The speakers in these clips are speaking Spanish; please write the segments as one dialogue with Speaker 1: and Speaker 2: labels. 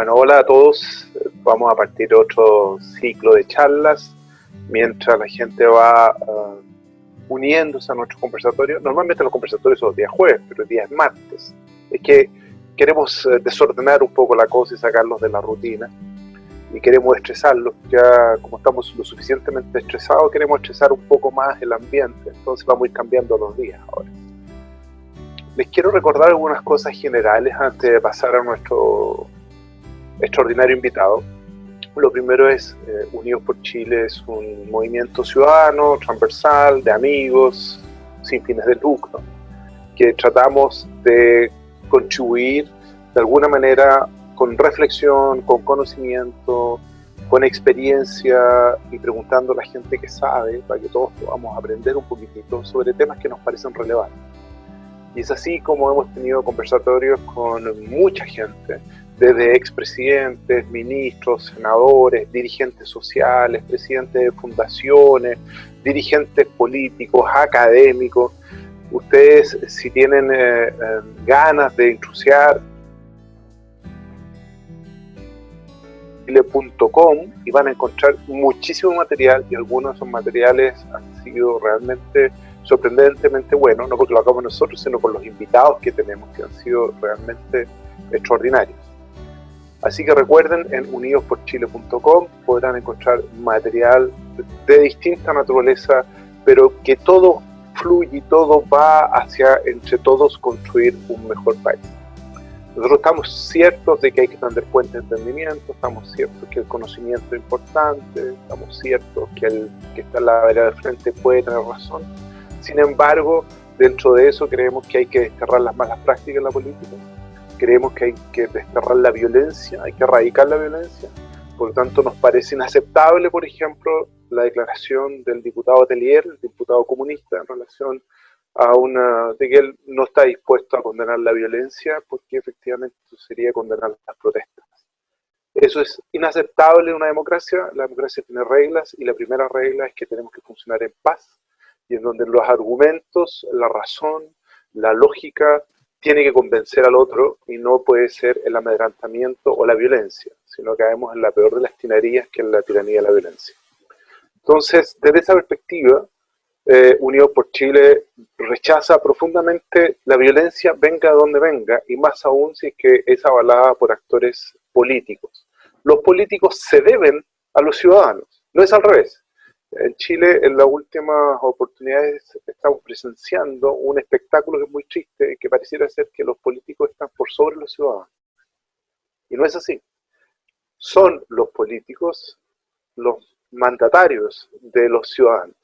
Speaker 1: Bueno, hola a todos. Vamos a partir otro ciclo de charlas mientras la gente va uniéndose a nuestro conversatorio. Normalmente los conversatorios son los días jueves, pero el día es martes. Es que queremos desordenar un poco la cosa y sacarlos de la rutina. Y queremos estresarlos. Ya como estamos lo suficientemente estresados, queremos estresar un poco más el ambiente. Entonces vamos a ir cambiando los días ahora. Les quiero recordar algunas cosas generales antes de pasar a nuestro extraordinario invitado. Lo primero es, Unidos por Chile es un movimiento ciudadano, transversal, de amigos, sin fines de lucro, que tratamos de contribuir de alguna manera con reflexión, con conocimiento, con experiencia y preguntando a la gente que sabe, para que todos podamos aprender un poquitito sobre temas que nos parecen relevantes. Y es así como hemos tenido conversatorios con mucha gente, desde expresidentes, ministros, senadores, dirigentes sociales, presidentes de fundaciones, dirigentes políticos, académicos. Ustedes, si tienen ganas de intrusiar, chile.com, y van a encontrar muchísimo material, y algunos de esos materiales han sido realmente sorprendentemente buenos, no porque lo hagamos nosotros, sino por los invitados que tenemos, que han sido realmente extraordinarios. Así que recuerden, en unidosporchile.com podrán encontrar material de distinta naturaleza, pero que todo fluye y todo va hacia, entre todos, construir un mejor país. Nosotros estamos ciertos de que hay que tender puentes de entendimiento, estamos ciertos que el conocimiento es importante, estamos ciertos que el que está en la vereda del frente puede tener razón. Sin embargo, dentro de eso creemos que hay que desterrar las malas prácticas en la política, creemos que hay que desterrar la violencia, hay que erradicar la violencia. Por lo tanto, nos parece inaceptable, por ejemplo, la declaración del diputado Tellier, el diputado comunista, en relación a de que él no está dispuesto a condenar la violencia, porque efectivamente eso sería condenar las protestas. Eso es inaceptable en una democracia. La democracia tiene reglas, y la primera regla es que tenemos que funcionar en paz, y en donde los argumentos, la razón, la lógica, tiene que convencer al otro, y no puede ser el amedrentamiento o la violencia, sino que caemos en la peor de las tiranías, que es la tiranía de la violencia. Entonces, desde esa perspectiva, Unidos por Chile rechaza profundamente la violencia, venga de donde venga, y más aún si es que es avalada por actores políticos. Los políticos se deben a los ciudadanos, no es al revés. En Chile, en las últimas oportunidades, estamos presenciando un espectáculo que es muy triste, que pareciera ser que los políticos están por sobre los ciudadanos. Y no es así. Son los políticos los mandatarios de los ciudadanos.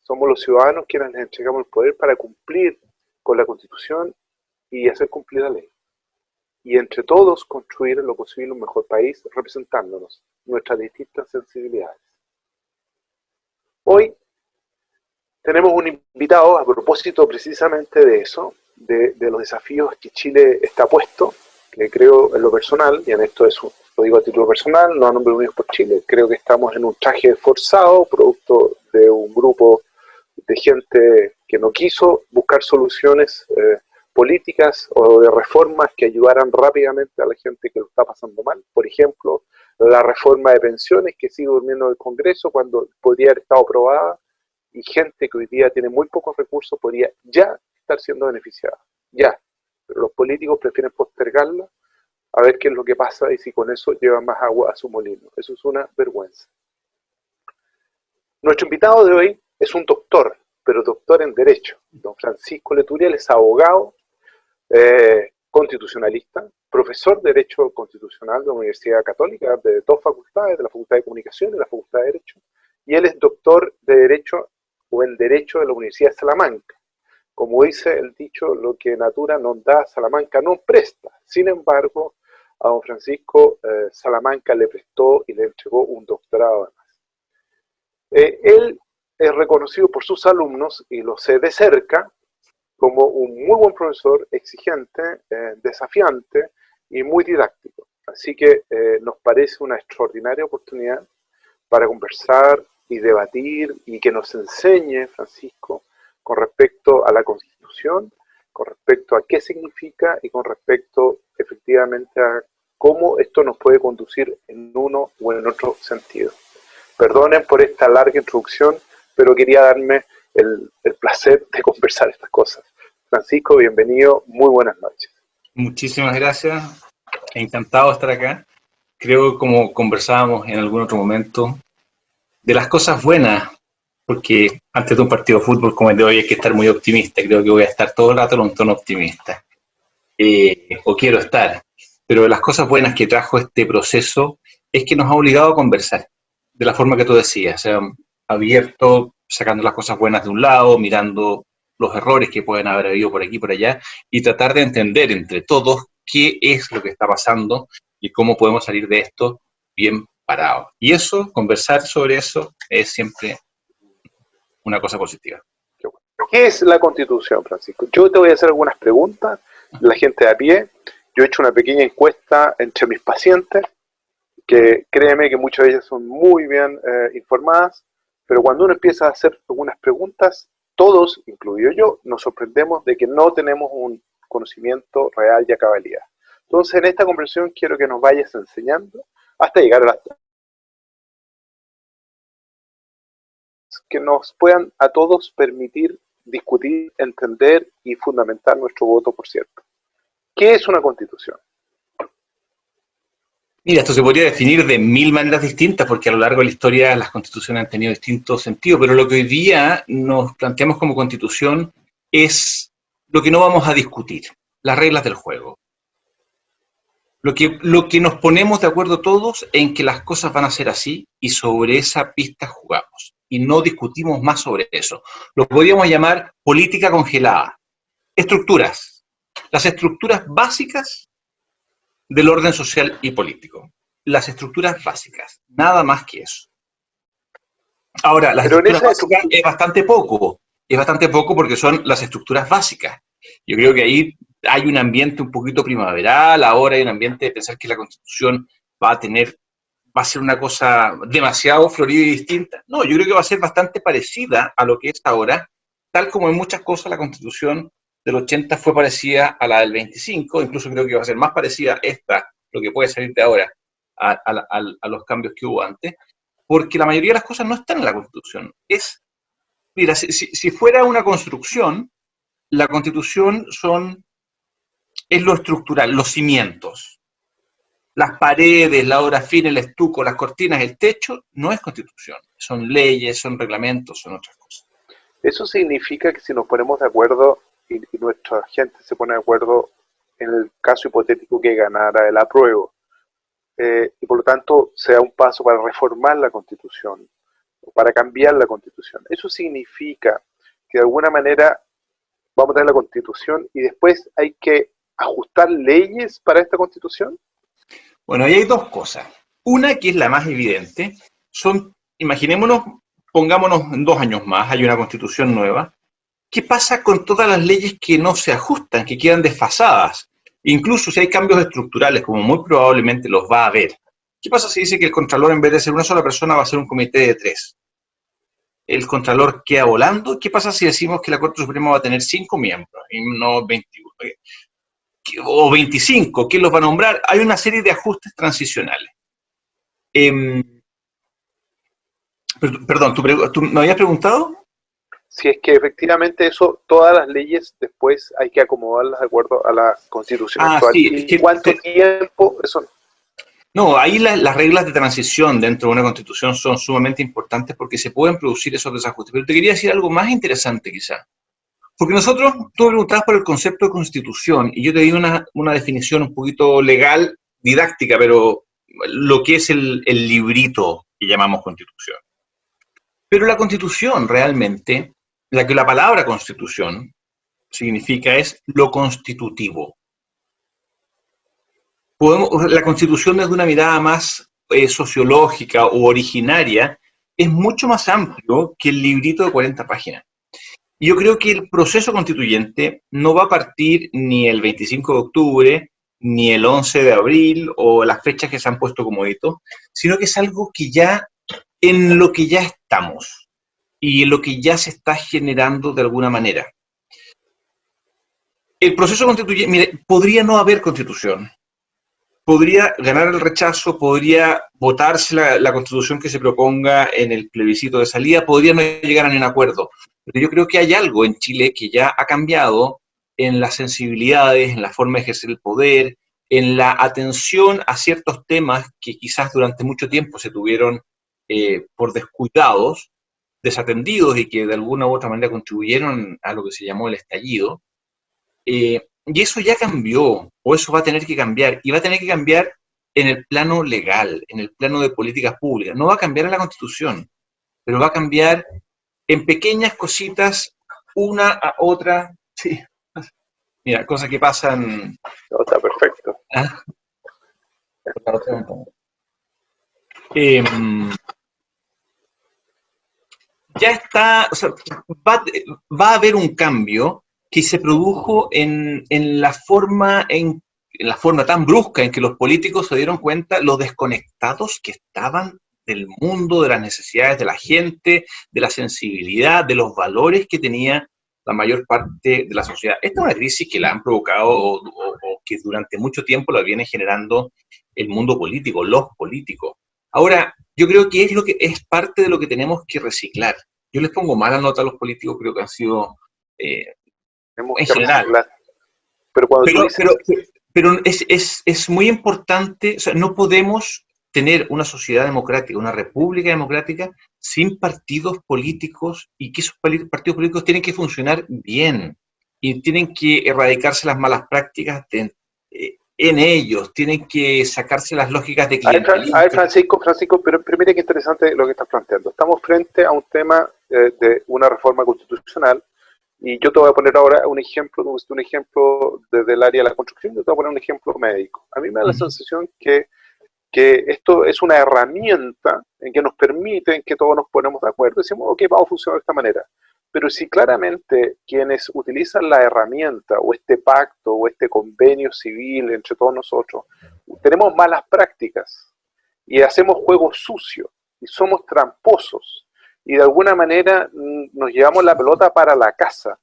Speaker 1: Somos los ciudadanos quienes les entregamos el poder para cumplir con la Constitución y hacer cumplir la ley. Y entre todos construir en lo posible un mejor país, representándonos, nuestras distintas sensibilidades. Hoy tenemos un invitado a propósito precisamente de eso, de los desafíos que Chile está puesto, que creo en lo personal, y en esto lo digo a título personal, no a nombre de Unidos por Chile, creo que estamos en un traje forzado, producto de un grupo de gente que no quiso buscar soluciones políticas o de reformas que ayudaran rápidamente a la gente que lo está pasando mal. Por ejemplo, la reforma de pensiones que sigue durmiendo en el Congreso cuando podría haber estado aprobada, y gente que hoy día tiene muy pocos recursos podría ya estar siendo beneficiada, ya. Pero los políticos prefieren postergarla a ver qué es lo que pasa y si con eso lleva más agua a su molino. Eso es una vergüenza. Nuestro invitado de hoy es un doctor, pero doctor en Derecho. Don Francisco Leturiel es abogado, constitucionalista, profesor de Derecho Constitucional de la Universidad Católica, de dos facultades, de la Facultad de Comunicación y de la Facultad de Derecho, y él es doctor de Derecho o en Derecho de la Universidad de Salamanca. Como dice el dicho, lo que natura nos da, Salamanca no presta. Sin embargo, a don Francisco Salamanca le prestó y le entregó un doctorado además. Él es reconocido por sus alumnos, y lo sé de cerca, como un muy buen profesor, exigente, desafiante y muy didáctico. Así que nos parece una extraordinaria oportunidad para conversar y debatir y que nos enseñe, Francisco, con respecto a la Constitución, con respecto a qué significa y con respecto efectivamente a cómo esto nos puede conducir en uno o en otro sentido. Perdonen por esta larga introducción, pero quería darme el placer de conversar estas cosas. Francisco, bienvenido, muy buenas noches.
Speaker 2: Muchísimas gracias, encantado de estar acá. Creo, como conversábamos en algún otro momento, de las cosas buenas, porque antes de un partido de fútbol como el de hoy hay que estar muy optimista. Creo que voy a estar todo el rato en un tono optimista, o quiero estar. Pero de las cosas buenas que trajo este proceso es que nos ha obligado a conversar, de la forma que tú decías, o sea, abierto, sacando las cosas buenas de un lado, mirando los errores que pueden haber habido por aquí y por allá, y tratar de entender entre todos qué es lo que está pasando y cómo podemos salir de esto bien parados. Y eso, conversar sobre eso, es siempre una cosa positiva.
Speaker 1: ¿Qué es la Constitución, Francisco? Yo te voy a hacer algunas preguntas, la gente de a pie. Yo he hecho una pequeña encuesta entre mis pacientes, que créeme que muchas de ellas son muy bien informadas, pero cuando uno empieza a hacer algunas preguntas, todos, incluido yo, nos sorprendemos de que no tenemos un conocimiento real y a cabalidad. Entonces, en esta conversación quiero que nos vayas enseñando hasta llegar a las que nos puedan a todos permitir discutir, entender y fundamentar nuestro voto, por cierto. ¿Qué es una constitución?
Speaker 2: Mira, esto se podría definir de mil maneras distintas, porque a lo largo de la historia las constituciones han tenido distintos sentidos, pero lo que hoy día nos planteamos como constitución es lo que no vamos a discutir, las reglas del juego. Lo que nos ponemos de acuerdo todos en que las cosas van a ser así y sobre esa pista jugamos. Y no discutimos más sobre eso. Lo podríamos llamar política congelada. Estructuras. Las estructuras básicas del orden social y político. Las estructuras básicas. Nada más que eso. Ahora, las estructuras básicas es bastante poco. Es bastante poco porque son las estructuras básicas. Yo creo que ahí hay un ambiente un poquito primaveral, ahora hay un ambiente de pensar que la Constitución va a ser una cosa demasiado florida y distinta. No, yo creo que va a ser bastante parecida a lo que es ahora, tal como en muchas cosas la Constitución del 80 fue parecida a la del 25, incluso creo que va a ser más parecida esta, lo que puede salir de ahora, a los cambios que hubo antes, porque la mayoría de las cosas no están en la Constitución. Mira, si fuera una construcción, la Constitución es lo estructural, los cimientos. Las paredes, la obra fina, el estuco, las cortinas, el techo, no es Constitución. Son leyes, son reglamentos, son otras cosas.
Speaker 1: Eso significa que si nos ponemos de acuerdo y nuestra gente se pone de acuerdo en el caso hipotético que ganara el apruebo, y por lo tanto sea un paso para reformar la Constitución, para cambiar la Constitución. Eso significa que de alguna manera vamos a tener la Constitución y después hay que ajustar leyes para esta Constitución.
Speaker 2: Bueno, ahí hay dos cosas. Una, que es la más evidente, imaginémonos, pongámonos en 2 años más, hay una Constitución nueva. ¿Qué pasa con todas las leyes que no se ajustan, que quedan desfasadas? Incluso si hay cambios estructurales, como muy probablemente los va a haber. ¿Qué pasa si dice que el Contralor, en vez de ser una sola persona, va a ser un comité de 3? ¿El Contralor queda volando? ¿Qué pasa si decimos que la Corte Suprema va a tener 5 miembros y no 21? O 25, ¿quién los va a nombrar? Hay una serie de ajustes transicionales. Perdón, ¿tú me habías preguntado?
Speaker 1: Si es que efectivamente eso, todas las leyes después hay que acomodarlas de acuerdo a la Constitución actual.
Speaker 2: Sí,
Speaker 1: ¿Y cuánto tiempo? Eso
Speaker 2: no, ahí las reglas de transición dentro de una Constitución son sumamente importantes porque se pueden producir esos desajustes. Pero te quería decir algo más interesante quizá. Porque nosotros, tú me preguntabas por el concepto de Constitución y yo te di una definición un poquito legal, didáctica, pero lo que es el librito que llamamos Constitución. Pero la Constitución realmente, la palabra Constitución significa es lo constitutivo. La Constitución desde una mirada más sociológica o originaria es mucho más amplio que el librito de 40 páginas. Y yo creo que el proceso constituyente no va a partir ni el 25 de octubre, ni el 11 de abril, o las fechas que se han puesto como hito, sino que es algo que en lo que ya estamos, y en lo que ya se está generando de alguna manera. El proceso constituyente, mire, podría no haber constitución, podría ganar el rechazo, podría votarse la constitución que se proponga en el plebiscito de salida, podría no llegar a ningún acuerdo. Pero yo creo que hay algo en Chile que ya ha cambiado en las sensibilidades, en la forma de ejercer el poder, en la atención a ciertos temas que quizás durante mucho tiempo se tuvieron por descuidados, desatendidos y que de alguna u otra manera contribuyeron a lo que se llamó el estallido. Y eso ya cambió, o eso va a tener que cambiar, y va a tener que cambiar en el plano legal, en el plano de políticas públicas. No va a cambiar en la Constitución, pero va a cambiar en pequeñas cositas, una a otra. Sí. Mira, cosas que pasan.
Speaker 1: No, está perfecto.
Speaker 2: ¿Ah? Eh, ya está, o sea, va a haber un cambio que se produjo en la forma tan brusca en que los políticos se dieron cuenta lo desconectados que estaban del mundo, de las necesidades de la gente, de la sensibilidad, de los valores que tenía la mayor parte de la sociedad. Esta es una crisis que la han provocado o que durante mucho tiempo la viene generando el mundo político, los políticos. Ahora, yo creo que es parte de lo que tenemos que reciclar. Yo les pongo mala nota a los políticos, creo que han sido en general. Pero es muy importante, o sea, no podemos tener una sociedad democrática, una república democrática sin partidos políticos, y que esos partidos políticos tienen que funcionar bien y tienen que erradicarse las malas prácticas en ellos, tienen que sacarse las lógicas de clientelismo.
Speaker 1: A ver, Francisco, pero mira qué interesante lo que estás planteando. Estamos frente a un tema de una reforma constitucional, y yo te voy a poner ahora un ejemplo, desde el área de la construcción, yo te voy a poner un ejemplo médico. A mí me da la sensación que esto es una herramienta en que nos permite, en que todos nos ponemos de acuerdo, decimos, ok, vamos a funcionar de esta manera. Pero si claramente quienes utilizan la herramienta o este pacto o este convenio civil entre todos nosotros, tenemos malas prácticas y hacemos juego sucio y somos tramposos y de alguna manera nos llevamos la pelota para la casa,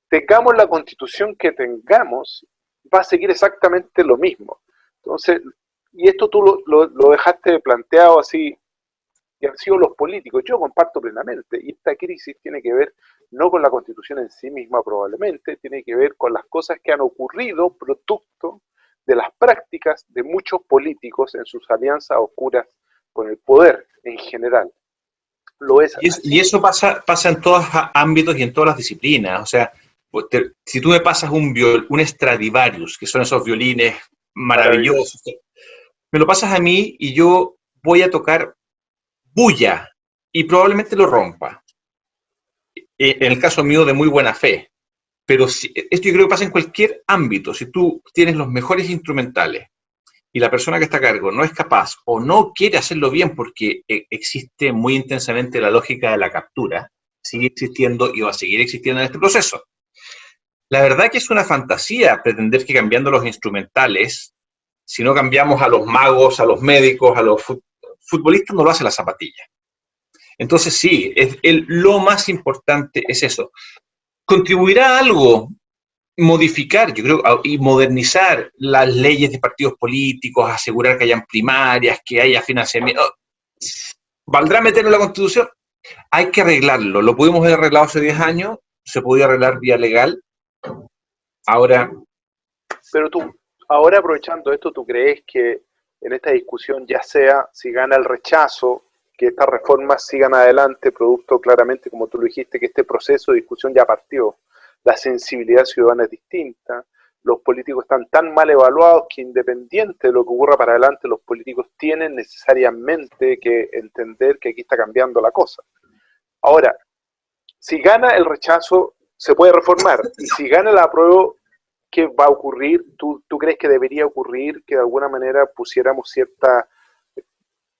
Speaker 1: tengamos la constitución que tengamos, va a seguir exactamente lo mismo. Entonces, y esto tú lo dejaste planteado así, que han sido los políticos. Yo comparto plenamente, y esta crisis tiene que ver no con la Constitución en sí misma probablemente, tiene que ver con las cosas que han ocurrido producto de las prácticas de muchos políticos en sus alianzas oscuras con el poder en general. Lo es
Speaker 2: y eso pasa en todos los ámbitos y en todas las disciplinas. O sea, si tú me pasas un Stradivarius, que son esos violines maravillosos, me lo pasas a mí y yo voy a tocar bulla y probablemente lo rompa. En el caso mío, de muy buena fe. Pero esto yo creo que pasa en cualquier ámbito. Si tú tienes los mejores instrumentales y la persona que está a cargo no es capaz o no quiere hacerlo bien porque existe muy intensamente la lógica de la captura, sigue existiendo y va a seguir existiendo en este proceso. La verdad que es una fantasía pretender que cambiando los instrumentales, si no cambiamos a los magos, a los médicos, a los futbolistas, no lo hace la zapatilla. Entonces sí, lo más importante es eso. ¿Contribuirá a algo? Modificar, yo creo, y modernizar las leyes de partidos políticos, asegurar que hayan primarias, que haya financiamiento. ¿Valdrá meterlo en la Constitución? Hay que arreglarlo. Lo pudimos haber arreglado hace 10 años, se podía arreglar vía legal. Ahora...
Speaker 1: Pero tú, ahora aprovechando esto, ¿tú crees que en esta discusión, ya sea si gana el rechazo, que estas reformas sigan adelante, producto claramente, como tú lo dijiste, que este proceso de discusión ya partió? La sensibilidad ciudadana es distinta, los políticos están tan mal evaluados que independiente de lo que ocurra para adelante, los políticos tienen necesariamente que entender que aquí está cambiando la cosa. Ahora, si gana el rechazo, se puede reformar, y si gana el apruebo, ¿qué va a ocurrir? ¿Tú crees que debería ocurrir que de alguna manera pusiéramos cierta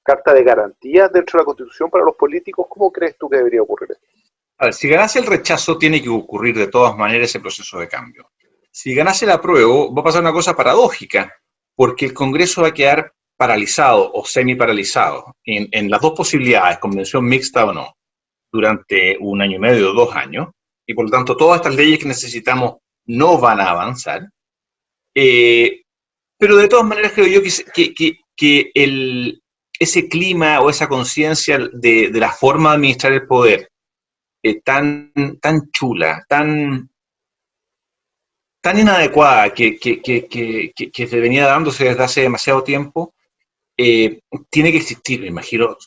Speaker 1: carta de garantías dentro de la Constitución para los políticos? ¿Cómo crees tú que debería ocurrir esto?
Speaker 2: A ver, si ganase el rechazo, tiene que ocurrir de todas maneras ese proceso de cambio. Si ganase el apruebo, va a pasar una cosa paradójica, porque el Congreso va a quedar paralizado o semi-paralizado en las dos posibilidades, convención mixta o no, durante 1 año y medio o 2 años, y por lo tanto todas estas leyes que necesitamos no van a avanzar, pero Pero de todas maneras creo yo que ese clima o esa conciencia de la forma de administrar el poder tan chula, tan inadecuada que se venía dándose desde hace demasiado tiempo, tiene que existir, me imagino.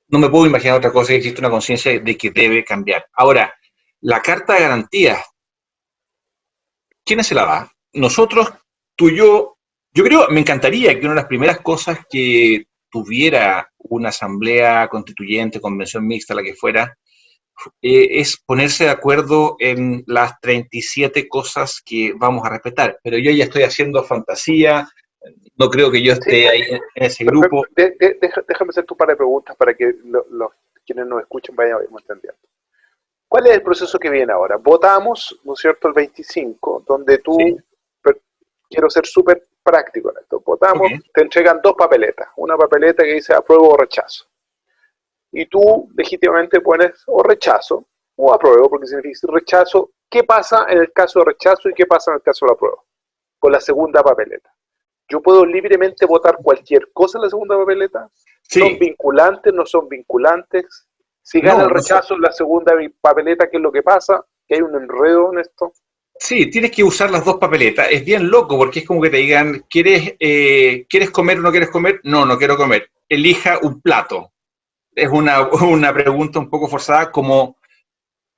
Speaker 2: No me puedo imaginar otra cosa que existe una conciencia de que debe cambiar. Ahora, la carta de garantías, ¿quién se la da? Nosotros, tú y yo creo, me encantaría que una de las primeras cosas que tuviera una asamblea constituyente, convención mixta, la que fuera, es ponerse de acuerdo en las 37 cosas que vamos a respetar. Pero yo ya estoy haciendo fantasía, no creo que yo esté
Speaker 1: Sí,
Speaker 2: ahí en ese grupo.
Speaker 1: déjame hacer tu par de preguntas para que los quienes nos escuchen vayan entendiendo. ¿Cuál es el proceso que viene ahora? Votamos, ¿no es cierto?, el 25, donde tú,
Speaker 2: Sí.
Speaker 1: quiero ser súper práctico en esto, votamos,
Speaker 2: Okay.
Speaker 1: te entregan dos papeletas, una papeleta que dice apruebo o rechazo. Y tú legítimamente pones o rechazo o apruebo, porque significa rechazo. ¿Qué pasa en el caso de rechazo y qué pasa en el caso de apruebo? Con la segunda papeleta. ¿Yo puedo libremente votar cualquier cosa en la segunda papeleta? ¿Son
Speaker 2: Sí,
Speaker 1: vinculantes? ¿No son vinculantes? Si gana el
Speaker 2: no, no sé.
Speaker 1: rechazo en la segunda papeleta, ¿qué es lo que pasa? ¿Que hay un enredo en esto?
Speaker 2: Sí, tienes que usar las dos papeletas. Es bien loco porque es como que te digan, ¿quieres comer o no quieres comer? No, no quiero comer. Elija un plato. Es una pregunta un poco forzada, como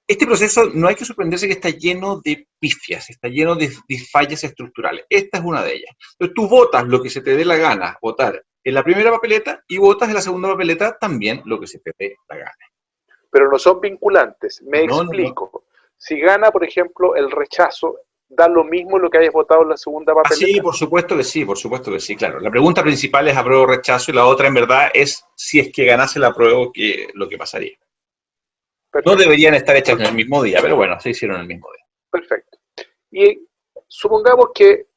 Speaker 2: este proceso no hay que sorprenderse que está lleno de pifias, está lleno de fallas estructurales. Esta es una de ellas. Entonces tú votas lo que se te dé la gana votar en la primera papeleta y votas en la segunda papeleta también lo que se te dé la gana.
Speaker 1: Pero no son vinculantes. Me
Speaker 2: No, no, no.
Speaker 1: explico. Si gana, por ejemplo, el rechazo, da lo mismo lo que hayas votado en la segunda
Speaker 2: Ah, sí,
Speaker 1: papeleta.
Speaker 2: por supuesto que sí, claro. La pregunta principal es apruebo o rechazo y la otra en verdad es si es que ganase la apruebo, lo que pasaría. No
Speaker 1: Perfecto,
Speaker 2: deberían estar hechas en el mismo día, pero bueno, se hicieron el mismo día.
Speaker 1: perfecto. Y supongamos que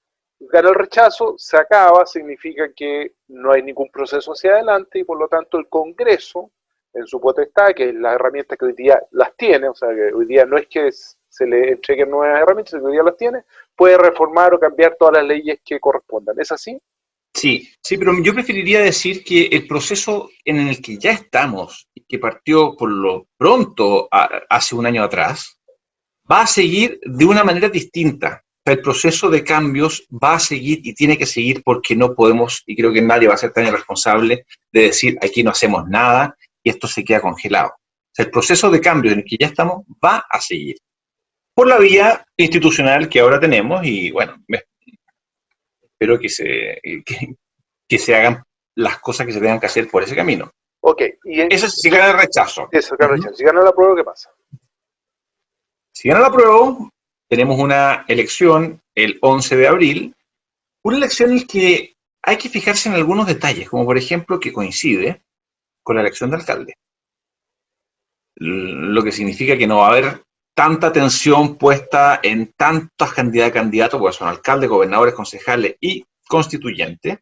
Speaker 1: gana el rechazo, se acaba, significa que no hay ningún proceso hacia adelante y por lo tanto el Congreso, en su potestad, que es la herramienta que hoy día las tiene, o sea que hoy día no es que se le entreguen nuevas herramientas, sino que hoy día las tiene, puede reformar o cambiar todas las leyes que correspondan. ¿Es así?
Speaker 2: Sí, sí, pero yo preferiría decir que el proceso en el que ya estamos, y que partió por lo pronto hace un año atrás, va a seguir de una manera distinta. El proceso de cambios va a seguir y tiene que seguir porque no podemos, y creo que nadie va a ser tan irresponsable de decir aquí no hacemos nada y esto se queda congelado. O sea, el proceso de cambio en el que ya estamos va a seguir por la vía institucional que ahora tenemos y bueno, espero que se hagan las cosas que se tengan que hacer por ese camino.
Speaker 1: Ok, y
Speaker 2: Eso es si gana el rechazo.
Speaker 1: eso,
Speaker 2: Uh -huh.
Speaker 1: si gana la prueba, ¿qué pasa?
Speaker 2: Si gana la prueba, tenemos una elección el 11 de abril, una elección en la que hay que fijarse en algunos detalles, como por ejemplo que coincide con la elección de alcalde, lo que significa que no va a haber tanta atención puesta en tantos candidatos, porque son alcaldes, gobernadores, concejales y constituyentes,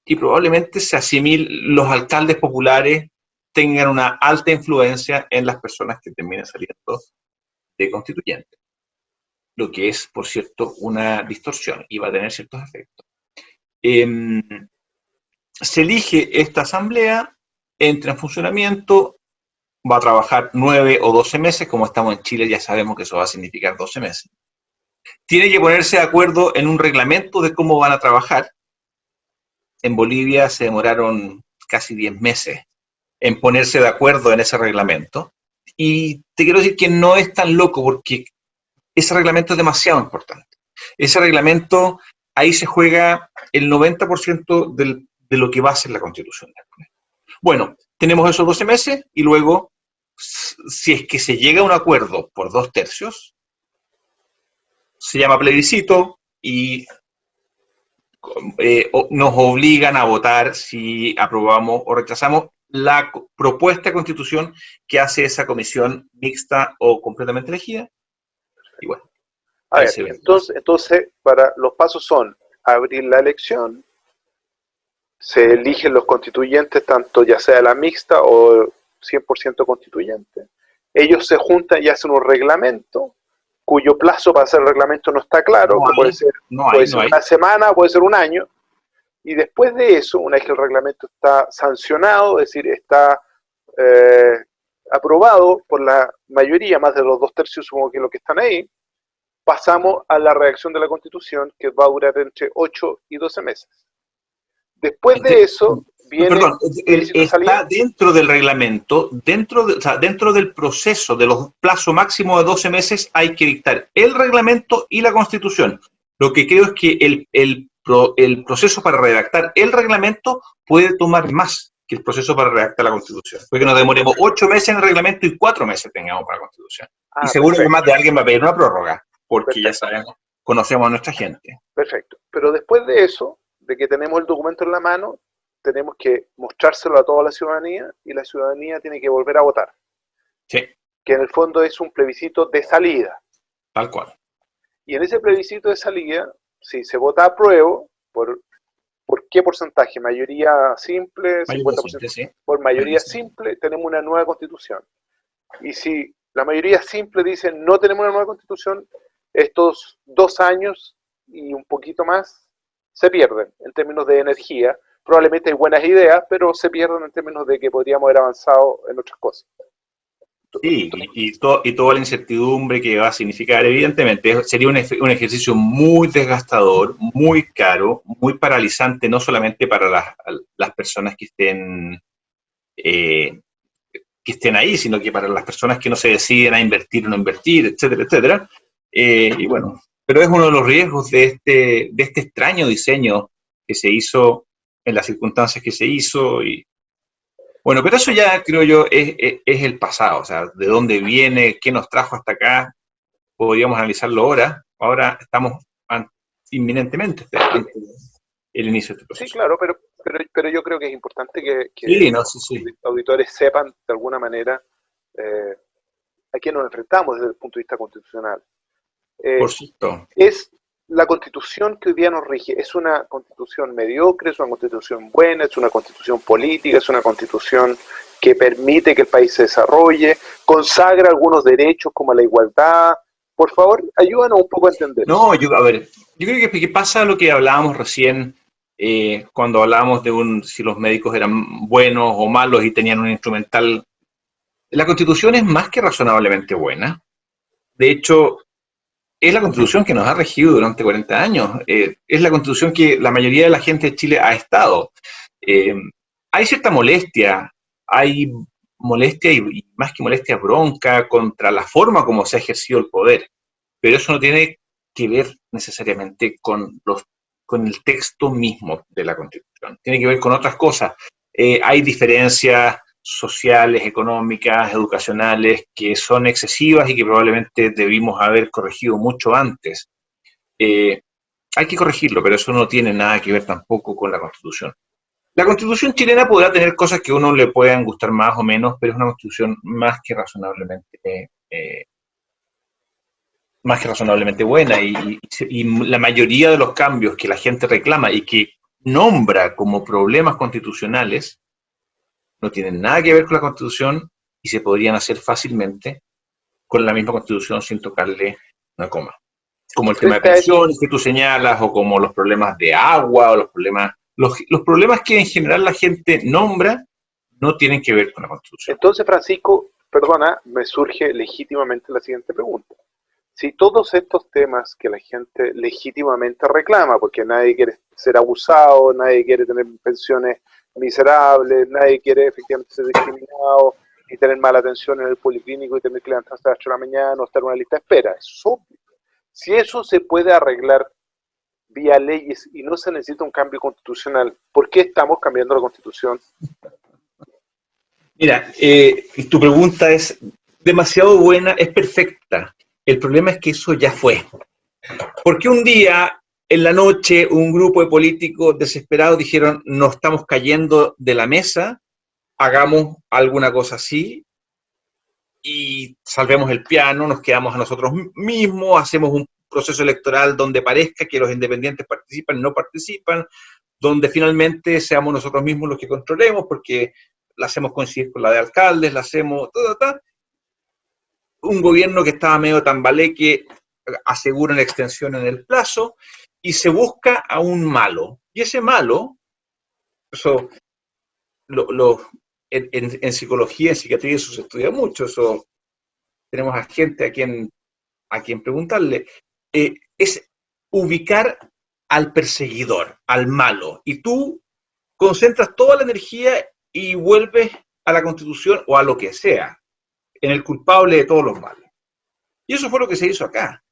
Speaker 2: y probablemente los alcaldes populares tengan una alta influencia en las personas que terminen saliendo de constituyentes, lo que es, por cierto, una distorsión y va a tener ciertos efectos. Se elige esta asamblea, entra en funcionamiento, va a trabajar 9 o 12 meses, como estamos en Chile ya sabemos que eso va a significar 12 meses. Tiene que ponerse de acuerdo en un reglamento de cómo van a trabajar. En Bolivia se demoraron casi 10 meses en ponerse de acuerdo en ese reglamento. Y te quiero decir que no es tan loco porque ese reglamento es demasiado importante. Ese reglamento, ahí se juega el 90% de lo que va a ser la Constitución. Bueno, tenemos esos 12 meses y luego, si es que se llega a un acuerdo por 2/3, se llama plebiscito y nos obligan a votar si aprobamos o rechazamos la propuesta de constitución que hace esa comisión mixta o completamente elegida. Y bueno,
Speaker 1: A
Speaker 2: ahí
Speaker 1: ver,
Speaker 2: se ve.
Speaker 1: entonces para los pasos son abrir la elección, se eligen los constituyentes, tanto ya sea la mixta o 100% constituyente. Ellos se juntan y hacen un reglamento, cuyo plazo para hacer el reglamento no está claro,
Speaker 2: No
Speaker 1: que
Speaker 2: hay, no
Speaker 1: puede
Speaker 2: hay, no
Speaker 1: ser
Speaker 2: hay.
Speaker 1: una semana, puede ser un año. Y después de eso, una vez que el reglamento está sancionado, es decir, está aprobado por la mayoría, más de los 2/3, supongo que los que están ahí, pasamos a la redacción de la Constitución, que va a durar entre 8 y 12 meses. Después de eso, viene...
Speaker 2: Perdón, está dentro del reglamento, o sea, dentro del proceso de los plazos máximos de 12 meses, hay que dictar el reglamento y la Constitución. Lo que creo es que el proceso para redactar el reglamento puede tomar más que el proceso para redactar la Constitución. Puede que nos demoremos 8 meses en el reglamento y 4 meses tengamos para la Constitución. Y seguro que más de alguien va a pedir una prórroga, porque ya sabemos, conocemos a nuestra gente.
Speaker 1: Perfecto. Pero después de eso, de que tenemos el documento en la mano, tenemos que mostrárselo a toda la ciudadanía y la ciudadanía tiene que volver a votar.
Speaker 2: Sí.
Speaker 1: Que en el fondo es un plebiscito de salida.
Speaker 2: Tal cual.
Speaker 1: Y en ese plebiscito de salida, si se vota apruebo, ¿por qué porcentaje? ¿Mayoría simple? 50%.
Speaker 2: Simple, sí.
Speaker 1: Por mayoría simple tenemos una nueva constitución. Y si la mayoría simple dice no tenemos una nueva constitución, estos 2 años y un poquito más se pierden en términos de energía. Probablemente hay buenas ideas, pero se pierden en términos de que podríamos haber avanzado en otras cosas.
Speaker 2: Sí, y toda la incertidumbre que va a significar, evidentemente, sería un ejercicio muy desgastador, muy caro, muy paralizante, no solamente para las personas que estén ahí, sino que para las personas que no se deciden a invertir o no invertir, etcétera, etcétera. Y bueno, pero es uno de los riesgos de este extraño diseño que se hizo en las circunstancias que se hizo. Y bueno, pero eso ya creo yo es el pasado, o sea, de dónde viene, qué nos trajo hasta acá, podríamos analizarlo ahora estamos inminentemente ante el inicio de este proceso.
Speaker 1: Sí, claro, pero yo creo que es importante que
Speaker 2: sí,
Speaker 1: los auditores sepan de alguna manera a qué nos enfrentamos desde el punto de vista constitucional.
Speaker 2: Por cierto.
Speaker 1: Es la constitución que hoy día nos rige. ¿Es una constitución mediocre? ¿Es una constitución buena? ¿Es una constitución política? ¿Es una constitución que permite que el país se desarrolle? ¿Consagra algunos derechos como la igualdad? Por favor, ayúdanos un poco a entender.
Speaker 2: No, yo creo que pasa lo que hablábamos recién cuando hablábamos de si los médicos eran buenos o malos y tenían un instrumental. La Constitución es más que razonablemente buena. De hecho, es la Constitución que nos ha regido durante 40 años. Es la Constitución que la mayoría de la gente de Chile ha estado. Hay cierta molestia, y más que molestia, bronca contra la forma como se ha ejercido el poder. Pero eso no tiene que ver necesariamente con el texto mismo de la Constitución. Tiene que ver con otras cosas. Hay diferencias sociales, económicas, educacionales, que son excesivas y que probablemente debimos haber corregido mucho antes. Hay que corregirlo, pero eso no tiene nada que ver tampoco con la Constitución. La Constitución chilena podrá tener cosas que a uno le puedan gustar más o menos, pero es una Constitución más que razonablemente buena, y la mayoría de los cambios que la gente reclama y que nombra como problemas constitucionales no tienen nada que ver con la Constitución y se podrían hacer fácilmente con la misma Constitución sin tocarle una coma. Como el tema de pensiones que tú señalas, o como los problemas de agua, o los problemas que en general la gente nombra no tienen que ver con la Constitución.
Speaker 1: Entonces, Francisco, perdona, me surge legítimamente la siguiente pregunta. Si todos estos temas que la gente legítimamente reclama, porque nadie quiere ser abusado, nadie quiere tener pensiones miserables, nadie quiere efectivamente ser discriminado, y tener mala atención en el policlínico y tener que levantarse a las 8 de la mañana o estar en una lista de espera, es obvio. Si eso se puede arreglar vía leyes y no se necesita un cambio constitucional, ¿por qué estamos cambiando la Constitución?
Speaker 2: Mira, tu pregunta es demasiado buena, es perfecta. El problema es que eso ya fue. Porque un día, en la noche, un grupo de políticos desesperados dijeron, nos estamos cayendo de la mesa, hagamos alguna cosa así y salvemos el piano, nos quedamos a nosotros mismos, hacemos un proceso electoral donde parezca que los independientes participan y no participan, donde finalmente seamos nosotros mismos los que controlemos, porque la hacemos coincidir con la de alcaldes, la hacemos... Un gobierno que estaba medio tambaleque asegura una extensión en el plazo, y se busca a un malo. Y ese malo, eso, en psicología, en psiquiatría, eso se estudia mucho, eso tenemos a gente a quien preguntarle, es ubicar al perseguidor, al malo, y tú concentras toda la energía y vuelves a la Constitución o a lo que sea, en el culpable de todos los males. Y eso fue lo que se hizo acá.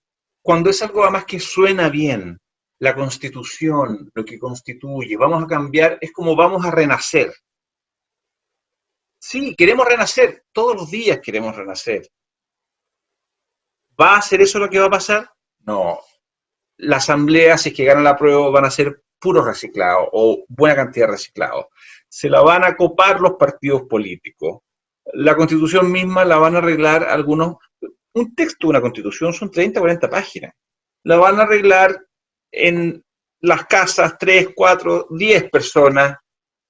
Speaker 2: Cuando es algo además que suena bien, la Constitución, lo que constituye, vamos a cambiar, es como vamos a renacer. Sí, queremos renacer, todos los días queremos renacer. ¿Va a ser eso lo que va a pasar? No. La asamblea, si es que gana la prueba, van a ser puros reciclados o buena cantidad de reciclados. Se la van a copar los partidos políticos. La constitución misma la van a arreglar algunos. Un texto de una constitución son 30, 40 páginas. La van a arreglar en las casas 3, 4, 10 personas,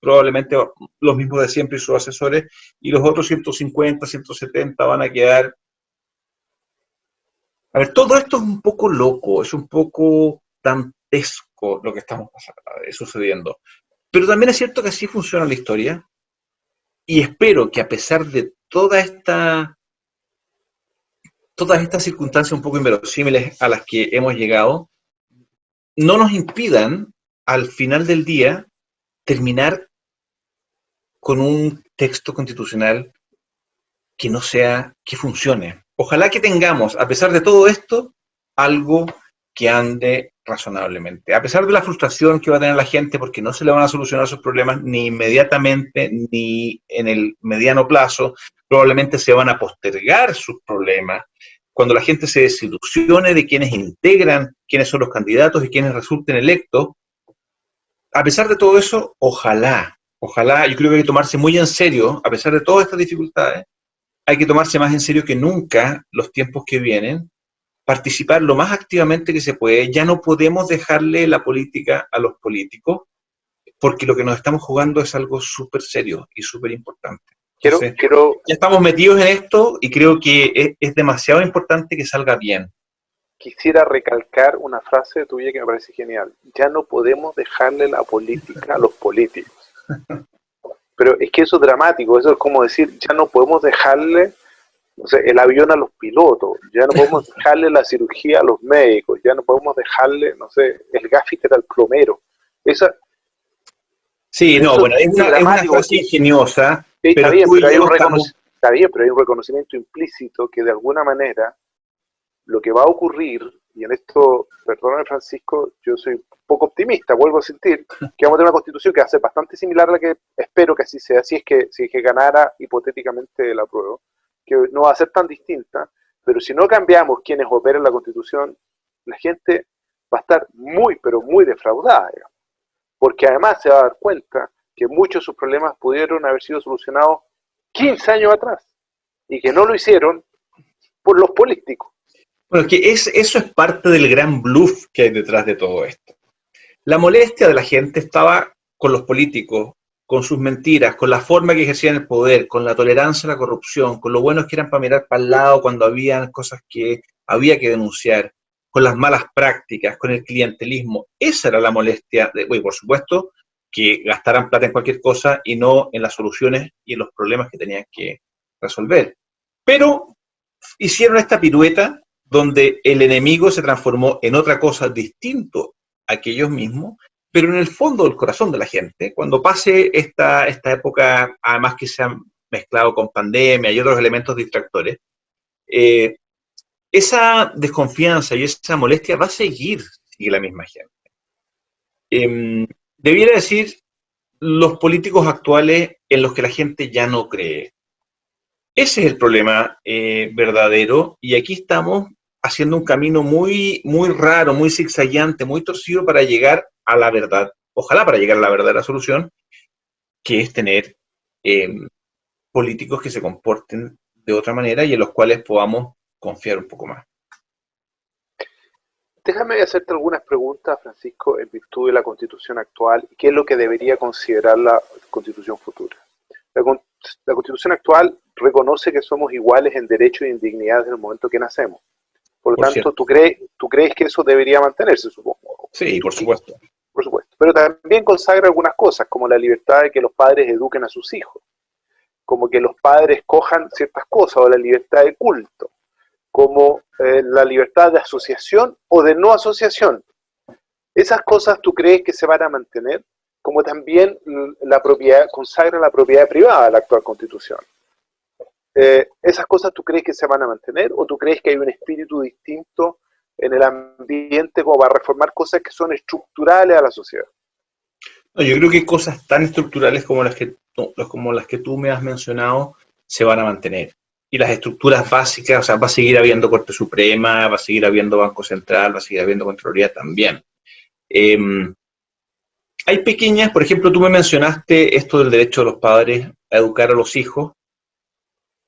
Speaker 2: probablemente los mismos de siempre y sus asesores, y los otros 150, 170 van a quedar. A ver, todo esto es un poco loco, es un poco dantesco lo que estamos sucediendo. Pero también es cierto que así funciona la historia, y espero que a pesar de todas estas circunstancias un poco inverosímiles a las que hemos llegado, no nos impidan, al final del día, terminar con un texto constitucional que no sea, que funcione. Ojalá que tengamos, a pesar de todo esto, algo que ande razonablemente. A pesar de la frustración que va a tener la gente porque no se le van a solucionar sus problemas ni inmediatamente ni en el mediano plazo, probablemente se van a postergar sus problemas. Cuando la gente se desilusione de quienes integran, quiénes son los candidatos y quienes resulten electos, a pesar de todo eso, ojalá, yo creo que hay que tomarse muy en serio, a pesar de todas estas dificultades, hay que tomarse más en serio que nunca los tiempos que vienen, participar lo más activamente que se puede. Ya no podemos dejarle la política a los políticos, porque lo que nos estamos jugando es algo súper serio y súper importante. Entonces, ya estamos metidos en esto y creo que es demasiado importante que salga bien.
Speaker 1: Quisiera recalcar una frase tuya que me parece genial. Ya no podemos dejarle la política a los políticos. Pero es que eso es dramático, eso es como decir, ya no podemos dejarle, no sé, el avión a los pilotos, ya no podemos dejarle la cirugía a los médicos, ya no podemos dejarle, no sé, el gaffiter al plomero.
Speaker 2: Sí, no, bueno, es una frase ingeniosa,
Speaker 1: pero hay un reconocimiento implícito que de alguna manera lo que va a ocurrir, y en esto, perdóname Francisco, yo soy un poco optimista, vuelvo a sentir que vamos a tener una constitución que va a ser bastante similar a la que espero que así sea, si es que ganara hipotéticamente la prueba, que no va a ser tan distinta, pero si no cambiamos quienes operan la constitución, la gente va a estar muy, pero muy defraudada, digamos, porque además se va a dar cuenta que muchos de sus problemas pudieron haber sido solucionados 15 años atrás, y que no lo hicieron por los políticos.
Speaker 2: Bueno, que eso es parte del gran bluff que hay detrás de todo esto. La molestia de la gente estaba con los políticos, con sus mentiras, con la forma que ejercían el poder, con la tolerancia a la corrupción, con lo buenos que eran para mirar para el lado cuando había cosas que había que denunciar, con las malas prácticas, con el clientelismo. Esa era la molestia, y por supuesto, que gastaran plata en cualquier cosa y no en las soluciones y en los problemas que tenían que resolver. Pero hicieron esta pirueta donde el enemigo se transformó en otra cosa distinto a que ellos mismos, pero en el fondo del corazón de la gente, cuando pase esta época, además que se ha mezclado con pandemia y otros elementos distractores, esa desconfianza y esa molestia va a seguir, sigue la misma gente. Debiera decir los políticos actuales en los que la gente ya no cree. Ese es el problema verdadero, y aquí estamos haciendo un camino muy, muy raro, muy zigzagueante, muy torcido para llegar a la verdad, ojalá para llegar a la verdadera solución, que es tener políticos que se comporten de otra manera y en los cuales podamos confiar un poco más.
Speaker 1: Déjame hacerte algunas preguntas, Francisco, en virtud de la Constitución actual, y qué es lo que debería considerar la Constitución futura. La Constitución actual reconoce que somos iguales en derechos y en dignidad desde el momento que nacemos. Por lo tanto, ¿tú crees que eso debería mantenerse, supongo?
Speaker 2: Sí, por supuesto.
Speaker 1: Por supuesto. Pero también consagra algunas cosas, como la libertad de que los padres eduquen a sus hijos, como que los padres cojan ciertas cosas, o la libertad de culto, como la libertad de asociación o de no asociación. Esas cosas tú crees que se van a mantener, como también la propiedad, consagra la propiedad privada la actual Constitución. ¿Esas cosas tú crees que se van a mantener o tú crees que hay un espíritu distinto en el ambiente como para reformar cosas que son estructurales a la sociedad?
Speaker 2: No, yo creo que cosas tan estructurales como las que tú me has mencionado se van a mantener. Y las estructuras básicas, o sea, va a seguir habiendo Corte Suprema, va a seguir habiendo Banco Central, va a seguir habiendo Contraloría también. Eh, Hay pequeñas, por ejemplo, tú me mencionaste esto del derecho de los padres a educar a los hijos.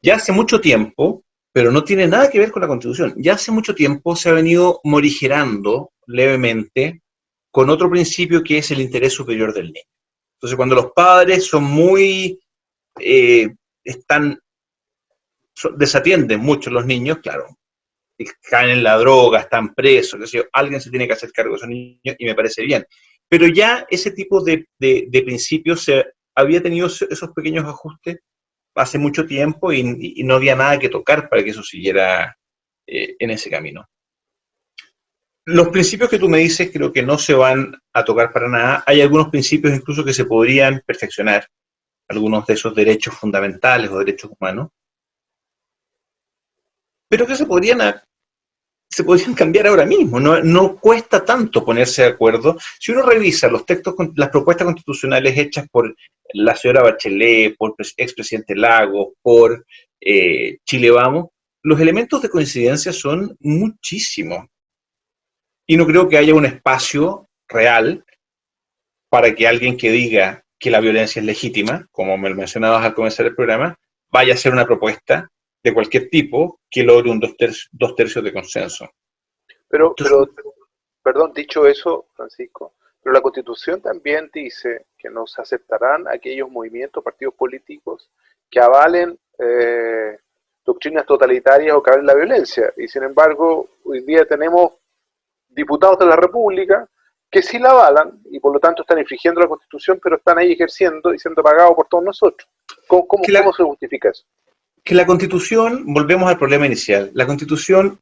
Speaker 2: Ya hace mucho tiempo, pero no tiene nada que ver con la Constitución, ya hace mucho tiempo se ha venido morigerando levemente con otro principio que es el interés superior del niño. Entonces, cuando los padres son muy, están, desatienden mucho los niños, claro, caen en la droga, están presos, qué sé yo, alguien se tiene que hacer cargo de esos niños y me parece bien. Pero ya ese tipo de principios se había tenido esos pequeños ajustes hace mucho tiempo y no había nada que tocar para que eso siguiera en ese camino. Los principios que tú me dices creo que no se van a tocar para nada. Hay algunos principios incluso que se podrían perfeccionar, algunos de esos derechos fundamentales o derechos humanos, pero que se podrían cambiar ahora mismo. No, no cuesta tanto ponerse de acuerdo. Si uno revisa los textos, las propuestas constitucionales hechas por la señora Bachelet, por expresidente Lagos, por Chile Vamos, los elementos de coincidencia son muchísimos. Y no creo que haya un espacio real para que alguien que diga que la violencia es legítima, como me lo mencionabas al comenzar el programa, vaya a hacer una propuesta de cualquier tipo que logre un dos tercios de consenso. Entonces,
Speaker 1: Pero, perdón, dicho eso, Francisco, pero la Constitución también dice que no se aceptarán aquellos movimientos, partidos políticos que avalen doctrinas totalitarias o que avalen la violencia. Y sin embargo, hoy día tenemos diputados de la República que sí la avalan y por lo tanto están infringiendo la Constitución, pero están ahí ejerciendo y siendo pagados por todos nosotros. ¿Cómo se justifica eso?
Speaker 2: que la Constitución, volvemos al problema inicial, la Constitución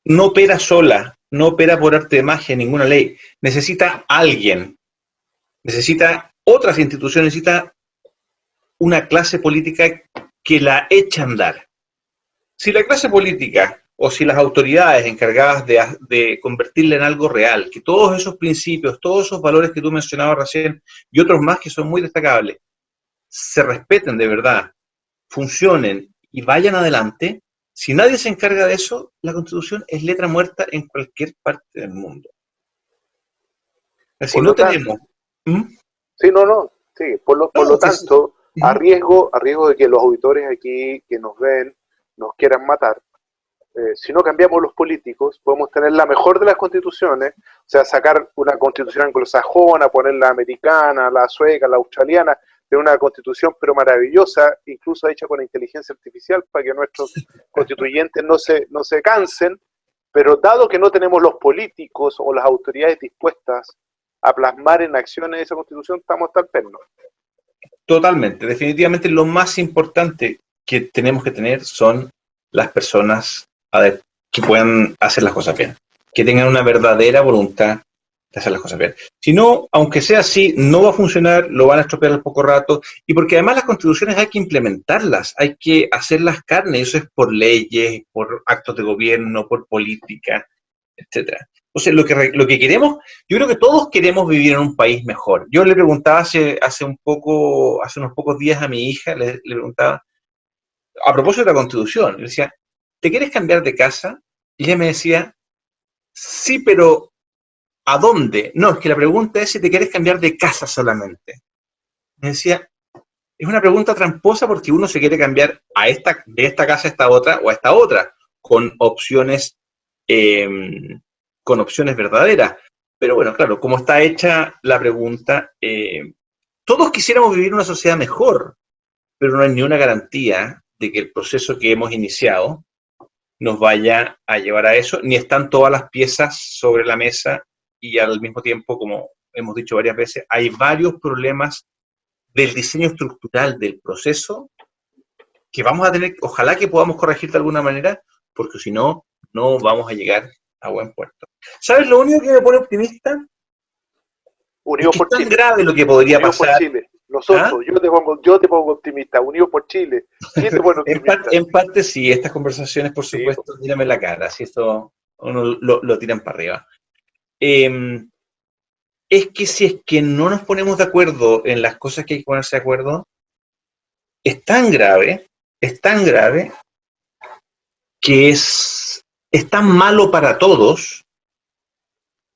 Speaker 2: no opera sola, no opera por arte de magia ninguna ley, necesita alguien, necesita otras instituciones, necesita una clase política que la eche a andar. Si la clase política o si las autoridades encargadas de convertirla en algo real, que todos esos principios, todos esos valores que tú mencionabas recién y otros más que son muy destacables, se respeten de verdad, funcionen y vayan adelante, si nadie se encarga de eso, la Constitución es letra muerta en cualquier parte del mundo. Si
Speaker 1: Por
Speaker 2: no
Speaker 1: lo tanto,
Speaker 2: tenemos... ¿Mm?
Speaker 1: sí, no, sí, por lo
Speaker 2: No, que es...
Speaker 1: tanto, a riesgo de que los auditores aquí que nos ven nos quieran matar, si no cambiamos los políticos, podemos tener la mejor de las constituciones, o sea, sacar una constitución anglosajona, poner la americana, la sueca, la australiana, tener una constitución pero maravillosa, incluso hecha con inteligencia artificial para que nuestros constituyentes no se cansen, pero dado que no tenemos los políticos o las autoridades dispuestas a plasmar en acciones esa constitución, estamos hasta el perno.
Speaker 2: Totalmente, definitivamente lo más importante que tenemos que tener son las personas que puedan hacer las cosas bien, que tengan una verdadera voluntad de hacer las cosas bien. Si no, aunque sea así, no va a funcionar, lo van a estropear al poco rato, y porque además las constituciones hay que implementarlas, hay que hacerlas carne, y eso es por leyes, por actos de gobierno, por política, etcétera. Entonces, lo que queremos, yo creo que todos queremos vivir en un país mejor. Yo le preguntaba hace unos pocos días a mi hija, le preguntaba, a propósito de la Constitución, le decía, ¿te quieres cambiar de casa? Y ella me decía, sí, pero ¿a dónde? No, es que la pregunta es si te quieres cambiar de casa solamente. Me decía, es una pregunta tramposa porque uno se quiere cambiar de esta casa a esta otra o a esta otra, con opciones, eh, con opciones verdaderas. Pero bueno, claro, como está hecha la pregunta, todos quisiéramos vivir en una sociedad mejor, pero no hay ni una garantía de que el proceso que hemos iniciado nos vaya a llevar a eso, ni están todas las piezas sobre la mesa y al mismo tiempo, como hemos dicho varias veces, hay varios problemas del diseño estructural del proceso que vamos a tener, ojalá que podamos corregir de alguna manera, porque si no, no vamos a llegar a buen puerto. ¿Sabes lo único que me pone optimista? Es
Speaker 1: Unidos
Speaker 2: que es
Speaker 1: por
Speaker 2: tan
Speaker 1: Chile.
Speaker 2: grave lo que podría
Speaker 1: Unidos por
Speaker 2: pasar.
Speaker 1: Chile.
Speaker 2: ¿Ah?
Speaker 1: Nosotros, yo te pongo optimista. Unidos por Chile. ¿Quién te pone optimista?
Speaker 2: En parte sí, estas conversaciones, por
Speaker 1: Sí, po.
Speaker 2: supuesto, tírame la cara, si esto uno lo tiran para arriba. Eh, es que si es que no nos ponemos de acuerdo en las cosas que hay que ponerse de acuerdo, es tan grave que es tan malo para todos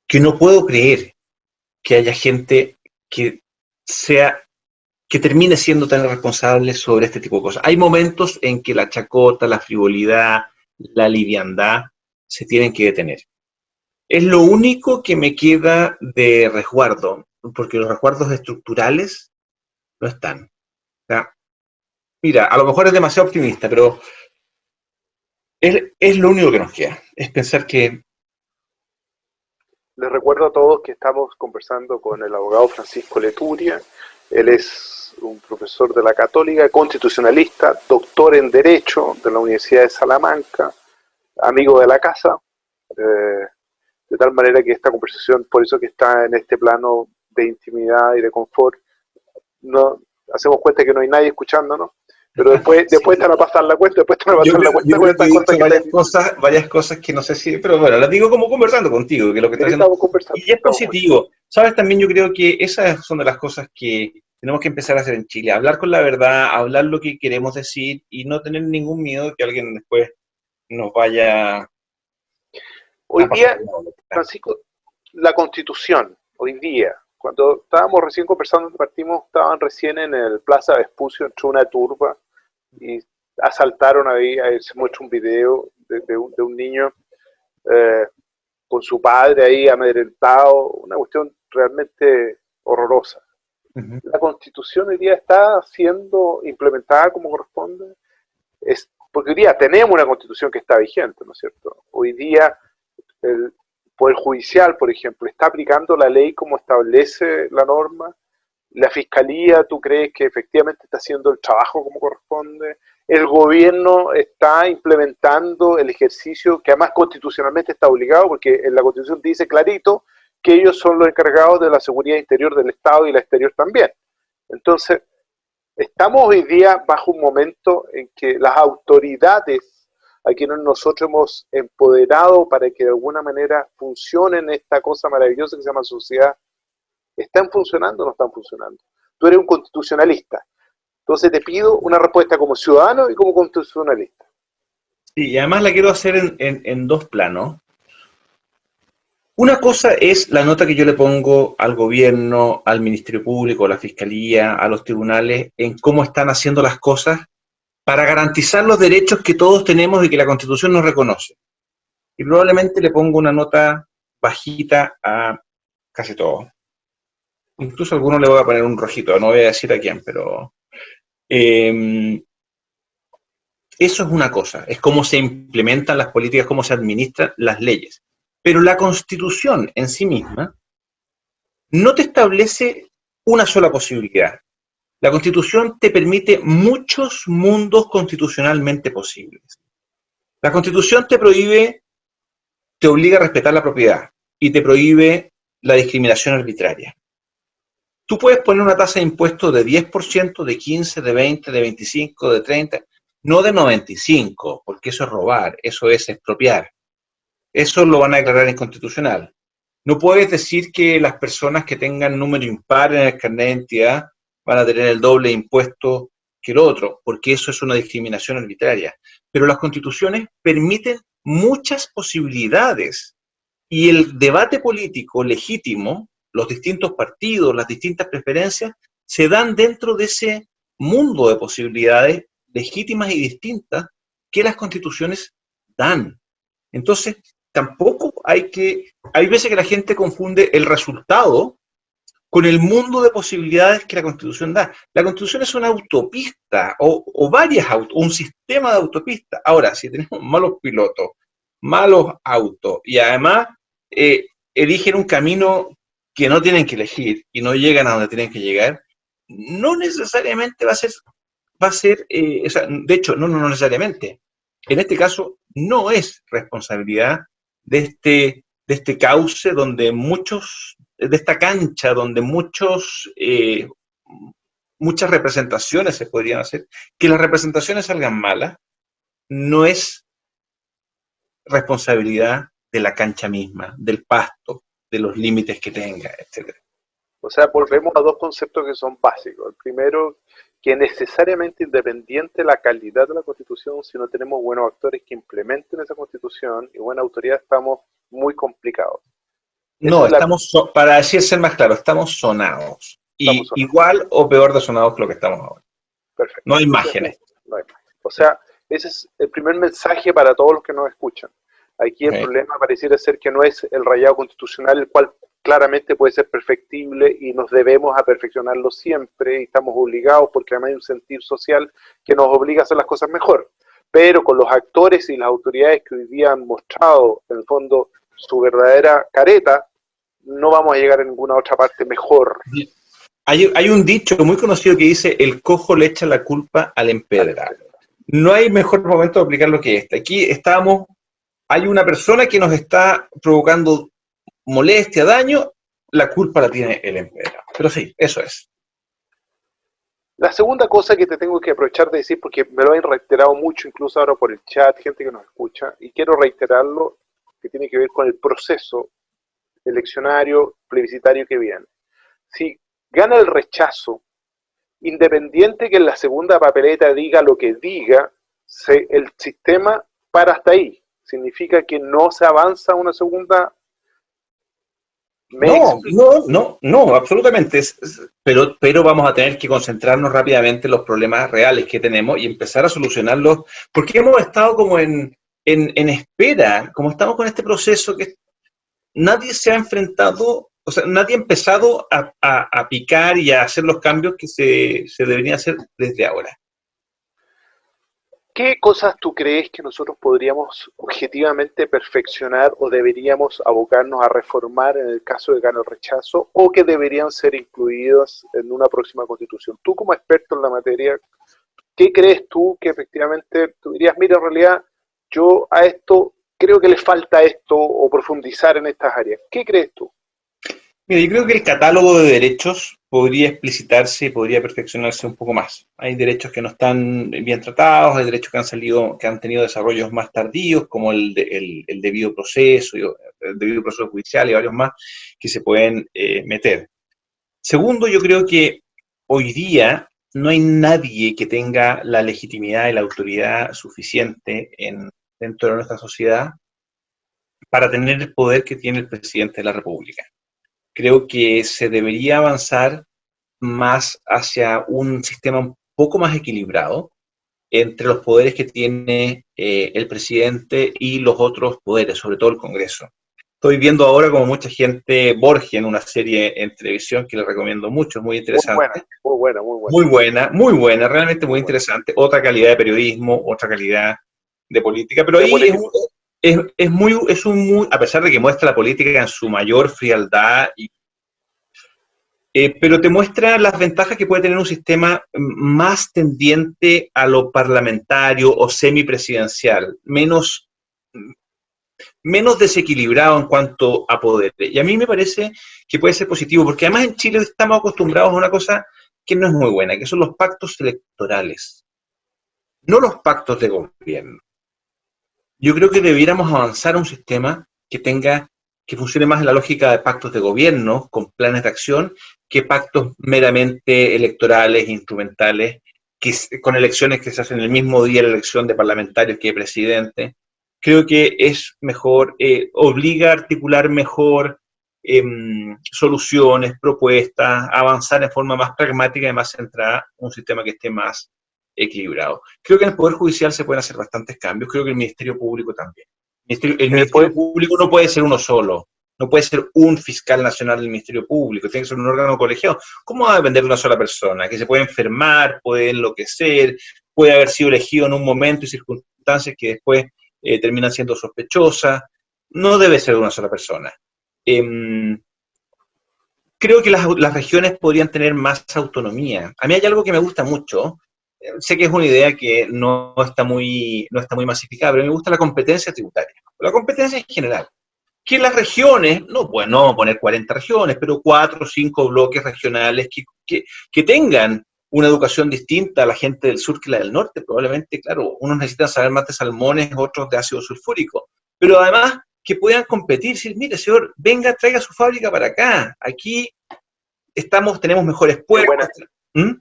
Speaker 2: que no puedo creer que haya gente que sea que termine siendo tan irresponsable sobre este tipo de cosas. Hay momentos en que la chacota, la frivolidad, la liviandad se tienen que detener. Es lo único que me queda de resguardo, porque los resguardos estructurales no están. O sea, mira, a lo mejor es demasiado optimista, pero es lo único que nos queda. Es pensar que...
Speaker 1: Les recuerdo a todos que estamos conversando con el abogado Francisco Leturia. Él es un profesor de la Católica, constitucionalista, doctor en Derecho de la Universidad de Salamanca, amigo de la casa, de tal manera que esta conversación, por eso que está en este plano de intimidad y de confort, no hacemos cuenta que no hay nadie escuchándonos, pero después
Speaker 2: Sí.
Speaker 1: te van a pasar la cuenta,
Speaker 2: Yo
Speaker 1: con
Speaker 2: creo que
Speaker 1: estas
Speaker 2: he
Speaker 1: cosas
Speaker 2: dicho
Speaker 1: que estás diciendo.
Speaker 2: varias cosas que no sé si, pero bueno, las digo como conversando contigo, que es lo que
Speaker 1: Sí,
Speaker 2: está haciendo.
Speaker 1: estamos conversando,
Speaker 2: Y es
Speaker 1: estamos conversando.
Speaker 2: positivo. Sabes, también yo creo que esas son de las cosas que tenemos que empezar a hacer en Chile, hablar con la verdad, hablar lo que queremos decir y no tener ningún miedo que alguien después nos vaya
Speaker 1: Hoy
Speaker 2: a pasar
Speaker 1: día,
Speaker 2: una boleta.
Speaker 1: Francisco, la Constitución, hoy día, cuando estábamos recién conversando, partimos, estaban recién en el Plaza Vespucio, entró una turba y asaltaron ahí se muestra un video de un niño eh, con su padre ahí amedrentado, una cuestión realmente horrorosa.
Speaker 2: Ujú.
Speaker 1: La Constitución hoy día está siendo implementada como corresponde, porque hoy día tenemos una Constitución que está vigente, ¿no es cierto? Hoy día el Poder Judicial, por ejemplo, está aplicando la ley como establece la norma. La Fiscalía, ¿tú crees que efectivamente está haciendo el trabajo como corresponde? El gobierno está implementando el ejercicio que además constitucionalmente está obligado, porque en la Constitución dice clarito que ellos son los encargados de la seguridad interior del Estado y la exterior también. Entonces, estamos hoy día bajo un momento en que las autoridades a quienes nosotros hemos empoderado para que de alguna manera funcionen esta cosa maravillosa que se llama sociedad, ¿están funcionando o no están funcionando? Tú eres un constitucionalista, entonces te pido una respuesta como ciudadano y como constitucionalista.
Speaker 2: Sí, y además la quiero hacer en dos planos. Una cosa es la nota que yo le pongo al gobierno, al Ministerio Público, a la Fiscalía, a los tribunales, en cómo están haciendo las cosas para garantizar los derechos que todos tenemos y que la Constitución nos reconoce. Y probablemente le pongo una nota bajita a casi todo. Incluso a algunos le voy a poner un rojito, no voy a decir a quién, pero eh, eso es una cosa, es cómo se implementan las políticas, cómo se administran las leyes. Pero la Constitución en sí misma no te establece una sola posibilidad. La Constitución te permite muchos mundos constitucionalmente posibles. La Constitución te prohíbe, te obliga a respetar la propiedad y te prohíbe la discriminación arbitraria. Tú puedes poner una tasa de impuesto de 10%, de 15%, de 20%, de 25%, de 30%, no de 95%, porque eso es robar, eso es expropiar. Eso lo van a declarar inconstitucional. No puedes decir que las personas que tengan número impar en el carnet de identidad van a tener el doble de impuesto que el otro, porque eso es una discriminación arbitraria. Pero las constituciones permiten muchas posibilidades y el debate político legítimo, los distintos partidos, las distintas preferencias, se dan dentro de ese mundo de posibilidades legítimas y distintas que las constituciones dan. Entonces, tampoco hay veces que la gente confunde el resultado con el mundo de posibilidades que la Constitución da. La Constitución es una autopista o varias autos, un sistema de autopistas. Ahora, si tenemos malos pilotos, malos autos y además eligen un camino que no tienen que elegir y no llegan a donde tienen que llegar, no necesariamente o sea, de hecho, no necesariamente. En este caso, no es responsabilidad de este cauce donde de esta cancha donde muchas representaciones se podrían hacer. Que las representaciones salgan malas no es responsabilidad de la cancha misma, del pasto, de los límites que tenga, etcétera.
Speaker 1: O sea, volvemos a dos conceptos que son básicos. El primero, que necesariamente independiente de la calidad de la Constitución, si no tenemos buenos actores que implementen esa Constitución y buena autoridad, estamos muy complicados.
Speaker 2: No, para decir ser más claro, estamos sonados. Y igual o peor de sonados que lo que estamos ahora.
Speaker 1: Perfecto.
Speaker 2: No hay imágenes.
Speaker 1: No hay imágenes. O sea, ese es el primer mensaje para todos los que nos escuchan. Aquí el problema pareciera ser que no es el rayado constitucional, el cual claramente puede ser perfectible y nos debemos a perfeccionarlo siempre y estamos obligados porque además hay un sentir social que nos obliga a hacer las cosas mejor. Pero con los actores y las autoridades que hoy día han mostrado, en el fondo, su verdadera careta, no vamos a llegar a ninguna otra parte mejor.
Speaker 2: Hay un dicho muy conocido que dice: el cojo le echa la culpa al empedrado. No hay mejor momento de aplicarlo que este. Aquí hay una persona que nos está provocando molestia, daño, la culpa la tiene el empedrado. Pero sí, eso es.
Speaker 1: La segunda cosa que te tengo que aprovechar de decir, porque me lo han reiterado mucho, incluso ahora por el chat, gente que nos escucha, y quiero reiterarlo, que tiene que ver con el proceso eleccionario, plebiscitario que viene. Si gana el rechazo, independiente que en la segunda papeleta diga lo que diga, el sistema para hasta ahí. Significa que no se avanza a una segunda.
Speaker 2: No, absolutamente. Pero vamos a tener que concentrarnos rápidamente en los problemas reales que tenemos y empezar a solucionarlos, porque hemos estado como en espera, como estamos con este proceso que nadie se ha enfrentado, o sea, nadie ha empezado a picar y a hacer los cambios que se deberían hacer desde ahora.
Speaker 1: ¿Qué cosas tú crees que nosotros podríamos objetivamente perfeccionar o deberíamos abocarnos a reformar en el caso de ganar el rechazo o que deberían ser incluidas en una próxima constitución? Tú como experto en la materia, ¿qué crees tú que efectivamente tú dirías, mira, en realidad yo a esto creo que le falta esto o profundizar en estas áreas? ¿Qué crees tú?
Speaker 2: Mira, yo creo que el catálogo de derechos podría explicitarse y podría perfeccionarse un poco más. Hay derechos que no están bien tratados, hay derechos que han tenido desarrollos más tardíos, como el debido proceso, el debido proceso judicial y varios más que se pueden meter. Segundo, yo creo que hoy día no hay nadie que tenga la legitimidad y la autoridad suficiente dentro de nuestra sociedad para tener el poder que tiene el presidente de la República. Creo que se debería avanzar más hacia un sistema un poco más equilibrado entre los poderes que tiene el presidente y los otros poderes, sobre todo el Congreso. Estoy viendo ahora como mucha gente Borgia en una serie en televisión que le recomiendo mucho, es muy interesante. Muy buena, realmente muy interesante. Otra calidad de periodismo, otra calidad de política, pero ahí a pesar de que muestra la política en su mayor frialdad, pero te muestra las ventajas que puede tener un sistema más tendiente a lo parlamentario o semipresidencial, menos desequilibrado en cuanto a poder. Y a mí me parece que puede ser positivo, porque además en Chile estamos acostumbrados a una cosa que no es muy buena, que son los pactos electorales, no los pactos de gobierno. Yo creo que debiéramos avanzar a un sistema que funcione más en la lógica de pactos de gobierno, con planes de acción, que pactos meramente electorales, instrumentales, con elecciones que se hacen el mismo día de la elección de parlamentarios que de presidente. Creo que es mejor, obliga a articular mejor soluciones, propuestas, avanzar en forma más pragmática y más centrada un sistema que esté más equilibrado. Creo que en el Poder Judicial se pueden hacer bastantes cambios, creo que el Ministerio Público también. El Ministerio Público no puede ser uno solo, no puede ser un fiscal nacional del Ministerio Público, tiene que ser un órgano colegiado. ¿Cómo va a depender de una sola persona? Que se puede enfermar, puede enloquecer, puede haber sido elegido en un momento y circunstancias que después terminan siendo sospechosas. No debe ser una sola persona. Creo que las regiones podrían tener más autonomía. A mí hay algo que me gusta mucho. Sé que es una idea que no está muy masificada, pero me gusta la competencia tributaria. La competencia en general. Que las regiones, no, pues no vamos a poner 40 regiones, pero 4 o 5 bloques regionales que tengan una educación distinta a la gente del sur que la del norte. Probablemente, claro, unos necesitan saber más de salmones, otros de ácido sulfúrico. Pero además que puedan competir, decir, mire, señor, venga, traiga su fábrica para acá. Aquí tenemos mejores puertos.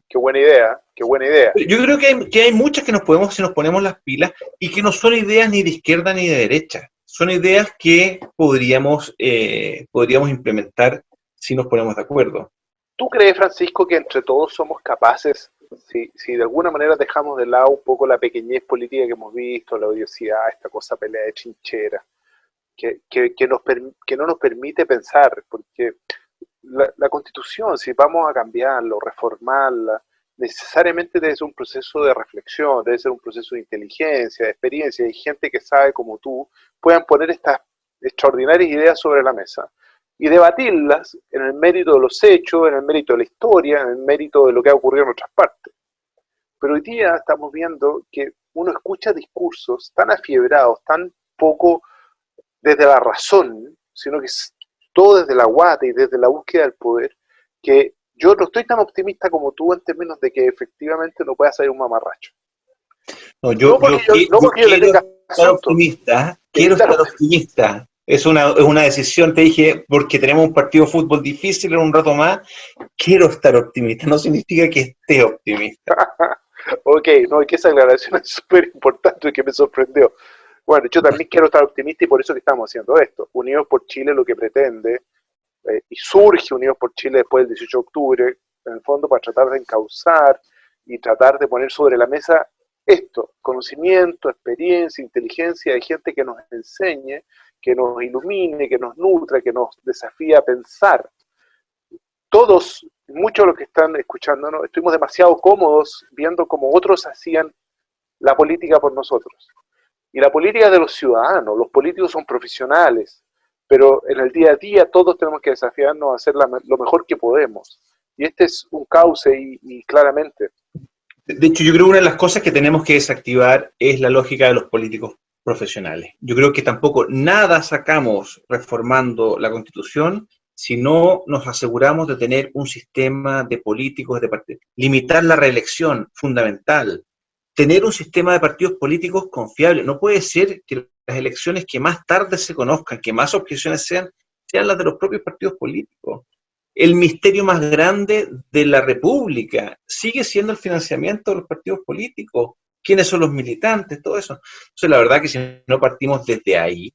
Speaker 1: Qué buena idea, qué buena idea.
Speaker 2: Yo creo que hay muchas que nos podemos, si nos ponemos las pilas, y que no son ideas ni de izquierda ni de derecha. Son ideas que podríamos implementar si nos ponemos de acuerdo.
Speaker 1: ¿Tú crees, Francisco, que entre todos somos capaces, si de alguna manera dejamos de lado un poco la pequeñez política que hemos visto, la odiosidad, esta cosa pelea de trinchera, que no nos permite pensar? Porque la Constitución, si vamos a cambiarla o reformarla, necesariamente debe ser un proceso de reflexión, debe ser un proceso de inteligencia, de experiencia, y gente que sabe como tú puedan poner estas extraordinarias ideas sobre la mesa y debatirlas en el mérito de los hechos, en el mérito de la historia, en el mérito de lo que ha ocurrido en otras partes. Pero hoy día estamos viendo que uno escucha discursos tan afiebrados, tan poco desde la razón, sino que es todo desde la guata y desde la búsqueda del poder, que yo no estoy tan optimista como tú en términos de que efectivamente no pueda salir un mamarracho.
Speaker 2: No porque yo le tenga estar optimista, quiero estar optimista. Es una decisión, te dije, porque tenemos un partido de fútbol difícil en un rato más, quiero estar optimista, no significa que esté optimista.
Speaker 1: Ok, no, es que esa aclaración es súper importante y que me sorprendió. Bueno, yo también quiero estar optimista y por eso que estamos haciendo esto. Unidos por Chile lo que pretende, y surge Unidos por Chile después del 18 de octubre, en el fondo para tratar de encauzar y tratar de poner sobre la mesa esto, conocimiento, experiencia, inteligencia de gente que nos enseñe, que nos ilumine, que nos nutra, que nos desafía a pensar. Todos, muchos de los que están escuchándonos, estuvimos demasiado cómodos viendo cómo otros hacían la política por nosotros. Y la política es de los ciudadanos, los políticos son profesionales, pero en el día a día todos tenemos que desafiarnos a hacer lo mejor que podemos. Y este es un cauce y claramente.
Speaker 2: De hecho, yo creo que una de las cosas que tenemos que desactivar es la lógica de los políticos profesionales. Yo creo que tampoco nada sacamos reformando la Constitución si no nos aseguramos de tener un sistema de políticos, de partidos. Limitar la reelección, fundamental. Tener un sistema de partidos políticos confiable. No puede ser que las elecciones que más tarde se conozcan, que más objeciones sean las de los propios partidos políticos. El misterio más grande de la República sigue siendo el financiamiento de los partidos políticos, quiénes son los militantes, todo eso. Entonces, la verdad que si no partimos desde ahí,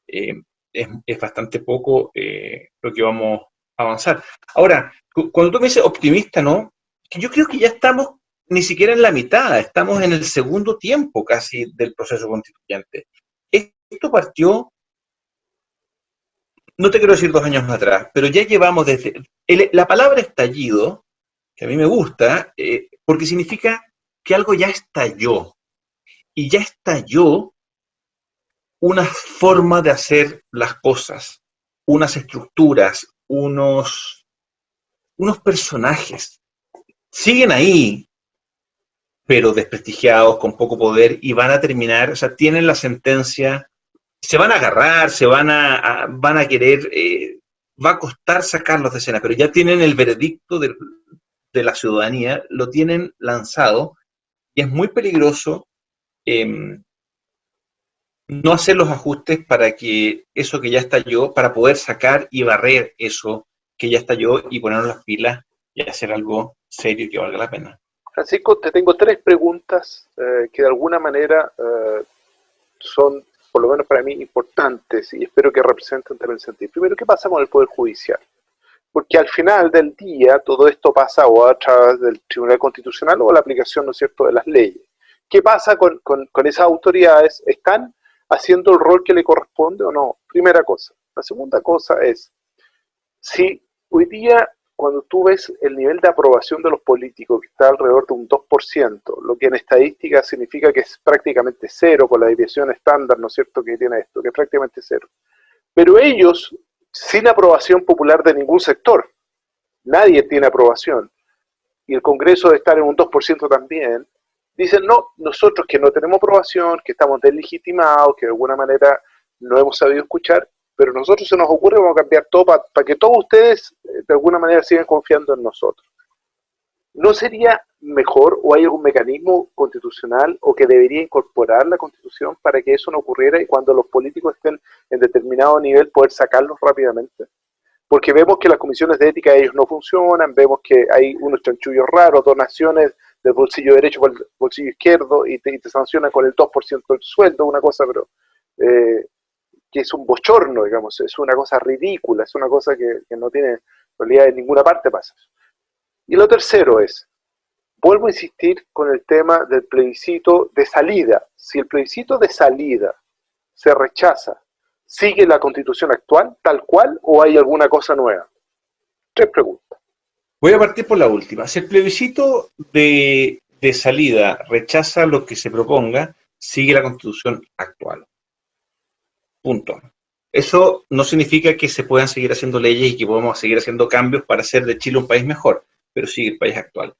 Speaker 2: es bastante poco lo que vamos a avanzar. Ahora, cuando tú me dices optimista, ¿no? Yo creo que ya estamos ni siquiera en la mitad, estamos en el segundo tiempo casi del proceso constituyente. Esto partió, no te quiero decir 2 años atrás, pero ya llevamos desde... la palabra estallido, que a mí me gusta, porque significa que algo ya estalló. Y ya estalló una forma de hacer las cosas, unas estructuras, unos personajes. Siguen ahí, pero desprestigiados, con poco poder, y van a terminar, o sea, tienen la sentencia, se van a agarrar, van a querer, va a costar sacarlos de escena, pero ya tienen el veredicto de la ciudadanía, lo tienen lanzado, y es muy peligroso no hacer los ajustes para que eso que ya estalló, para poder sacar y barrer eso que ya estalló y ponernos las pilas y hacer algo serio que valga la pena.
Speaker 1: Francisco, te tengo 3 preguntas que de alguna manera son, por lo menos para mí, importantes y espero que representen también el sentido. Primero, ¿qué pasa con el Poder Judicial? Porque al final del día todo esto pasa o a través del Tribunal Constitucional o la aplicación, ¿no es cierto?, de las leyes. ¿Qué pasa con esas autoridades? ¿Están haciendo el rol que le corresponde o no? Primera cosa. La segunda cosa es, si hoy día, cuando tú ves el nivel de aprobación de los políticos, que está alrededor de un 2%, lo que en estadística significa que es prácticamente cero, con la desviación estándar, ¿no es cierto?, que tiene esto, que es prácticamente cero. Pero ellos sin aprobación popular de ningún sector. Nadie tiene aprobación. Y el Congreso de estar en un 2% también, dicen, no, nosotros que no tenemos aprobación, que estamos deslegitimados, que de alguna manera no hemos sabido escuchar, pero a nosotros se nos ocurre, vamos a cambiar todo para que todos ustedes de alguna manera sigan confiando en nosotros. ¿No sería mejor o hay algún mecanismo constitucional o que debería incorporar la Constitución para que eso no ocurriera y cuando los políticos estén en determinado nivel poder sacarlos rápidamente? Porque vemos que las comisiones de ética de ellos no funcionan, vemos que hay unos chanchullos raros, donaciones del bolsillo derecho por el bolsillo izquierdo y te sancionan con el 2% del sueldo, una cosa pero que es un bochorno, digamos, es una cosa ridícula, es una cosa que no tiene realidad en ninguna parte pasa. Y lo tercero es, vuelvo a insistir con el tema del plebiscito de salida. Si el plebiscito de salida se rechaza, ¿sigue la Constitución actual tal cual o hay alguna cosa nueva? 3 preguntas.
Speaker 2: Voy a partir por la última. Si el plebiscito de salida rechaza lo que se proponga, sigue la Constitución actual. Punto. Eso no significa que se puedan seguir haciendo leyes y que podamos seguir haciendo cambios para hacer de Chile un país mejor, pero sigue el país actual.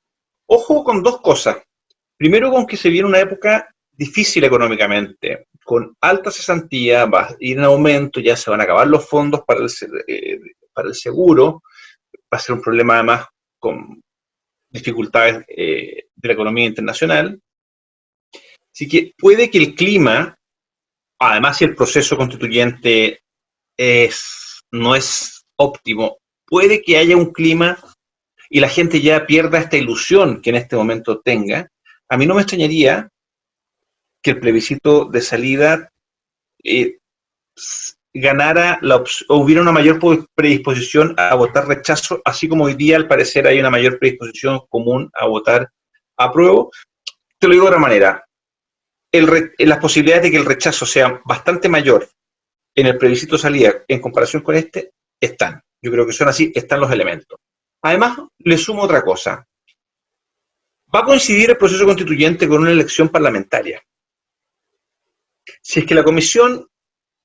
Speaker 2: Ojo con 2 cosas. Primero, con que se viene una época difícil económicamente, con alta cesantía, va a ir en aumento, ya se van a acabar los fondos para el seguro, va a ser un problema además con dificultades de la economía internacional. Así que puede que el clima, además si el proceso constituyente no es óptimo, puede que haya un clima y la gente ya pierda esta ilusión que en este momento tenga. A mí no me extrañaría que el plebiscito de salida ganara o hubiera una mayor predisposición a votar rechazo, así como hoy día al parecer hay una mayor predisposición común a votar apruebo. Te lo digo de otra manera, las posibilidades de que el rechazo sea bastante mayor en el plebiscito de salida en comparación con este, están. Yo creo que son así, están los elementos. Además, le sumo otra cosa. Va a coincidir el proceso constituyente con una elección parlamentaria. Si es que la comisión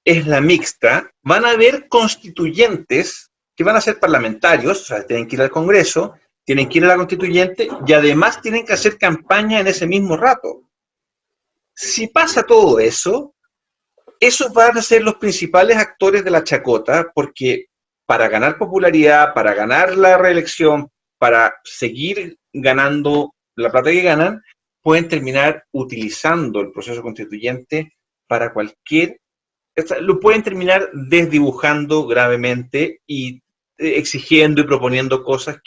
Speaker 2: es la mixta, van a haber constituyentes que van a ser parlamentarios, o sea, tienen que ir al Congreso, tienen que ir a la constituyente y además tienen que hacer campaña en ese mismo rato. Si pasa todo eso, esos van a ser los principales actores de la chacota, porque para ganar popularidad, para ganar la reelección, para seguir ganando la plata que ganan, pueden terminar utilizando el proceso constituyente para lo pueden terminar desdibujando gravemente y exigiendo y proponiendo cosas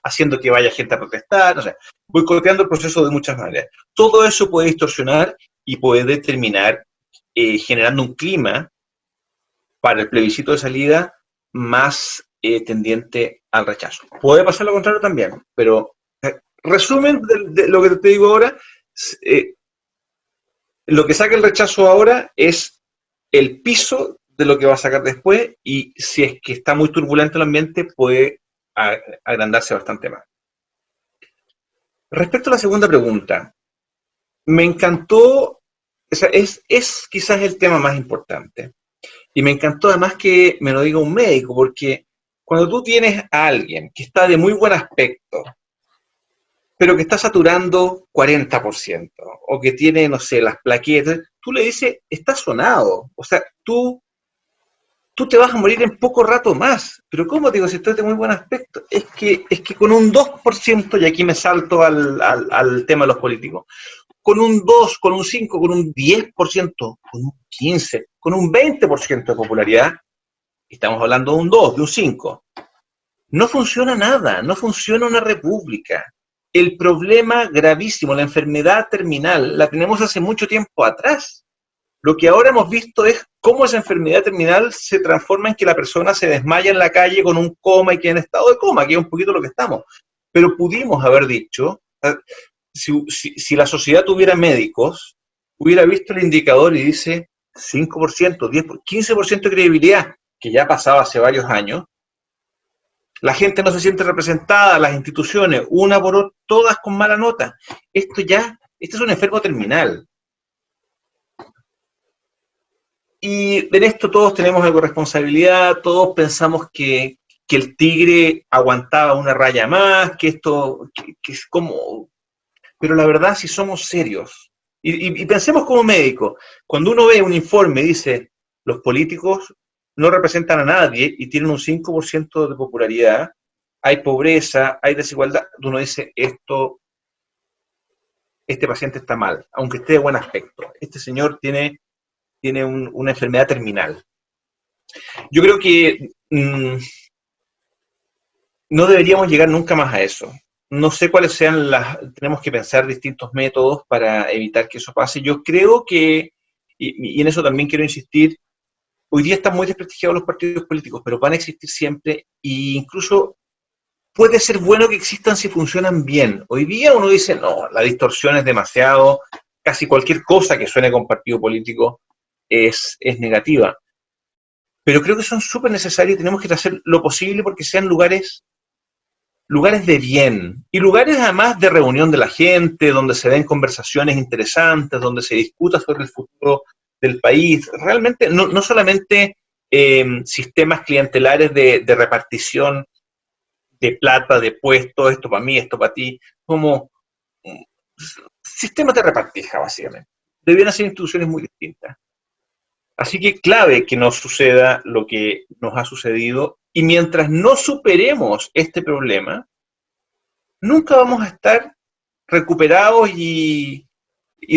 Speaker 2: haciendo que vaya gente a protestar, o sea, boicoteando el proceso de muchas maneras. Todo eso puede distorsionar y puede terminar generando un clima para el plebiscito de salida más tendiente al rechazo. Puede pasar lo contrario también, pero resumen de lo que te digo ahora, lo que saca el rechazo ahora es el piso de lo que va a sacar después y si es que está muy turbulento el ambiente puede agrandarse bastante más. Respecto a la segunda pregunta, me encantó, o sea, es quizás el tema más importante. Y me encantó además que me lo diga un médico, porque cuando tú tienes a alguien que está de muy buen aspecto, pero que está saturando 40%, o que tiene, no sé, las plaquetas, tú le dices, está sonado, o sea, tú te vas a morir en poco rato más. Pero ¿cómo te digo si estás de muy buen aspecto? Es que con un 2%, y aquí me salto al tema de los políticos, con un 2, con un 5, con un 10%, con un 15%, con un 20% de popularidad, estamos hablando de un 2, de un 5. No funciona nada, no funciona una república. El problema gravísimo, la enfermedad terminal, la tenemos hace mucho tiempo atrás. Lo que ahora hemos visto es cómo esa enfermedad terminal se transforma en que la persona se desmaya en la calle con un coma y queda en estado de coma, que es un poquito lo que estamos. Pero pudimos haber dicho, si la sociedad tuviera médicos, hubiera visto el indicador y dice 5%, 10%, 15% de credibilidad, que ya pasaba hace varios años. La gente no se siente representada, las instituciones, una por otra, todas con mala nota. Esto es un enfermo terminal. Y en esto todos tenemos algo de responsabilidad, todos pensamos que el Tigre aguantaba una raya más, que esto, que es como... Pero la verdad, si somos serios, y pensemos como médico, cuando uno ve un informe y dice, los políticos no representan a nadie y tienen un 5% de popularidad, hay pobreza, hay desigualdad, uno dice, este paciente está mal, aunque esté de buen aspecto. Este señor tiene una enfermedad terminal. Yo creo que no deberíamos llegar nunca más a eso. No sé cuáles sean tenemos que pensar distintos métodos para evitar que eso pase. Yo creo que, y en eso también quiero insistir, hoy día están muy desprestigiados los partidos políticos, pero van a existir siempre e incluso puede ser bueno que existan si funcionan bien. Hoy día uno dice, no, la distorsión es demasiado, casi cualquier cosa que suene con partido político es negativa. Pero creo que son súper necesarios y tenemos que hacer lo posible porque sean lugares de bien y lugares además de reunión de la gente, donde se den conversaciones interesantes, donde se discuta sobre el futuro del país. Realmente, no solamente sistemas clientelares de repartición de plata, de puestos, esto para mí, esto para ti, como sistemas de repartija, básicamente. Debieran ser instituciones muy distintas. Así que clave que no suceda lo que nos ha sucedido y mientras no superemos este problema, nunca vamos a estar recuperados y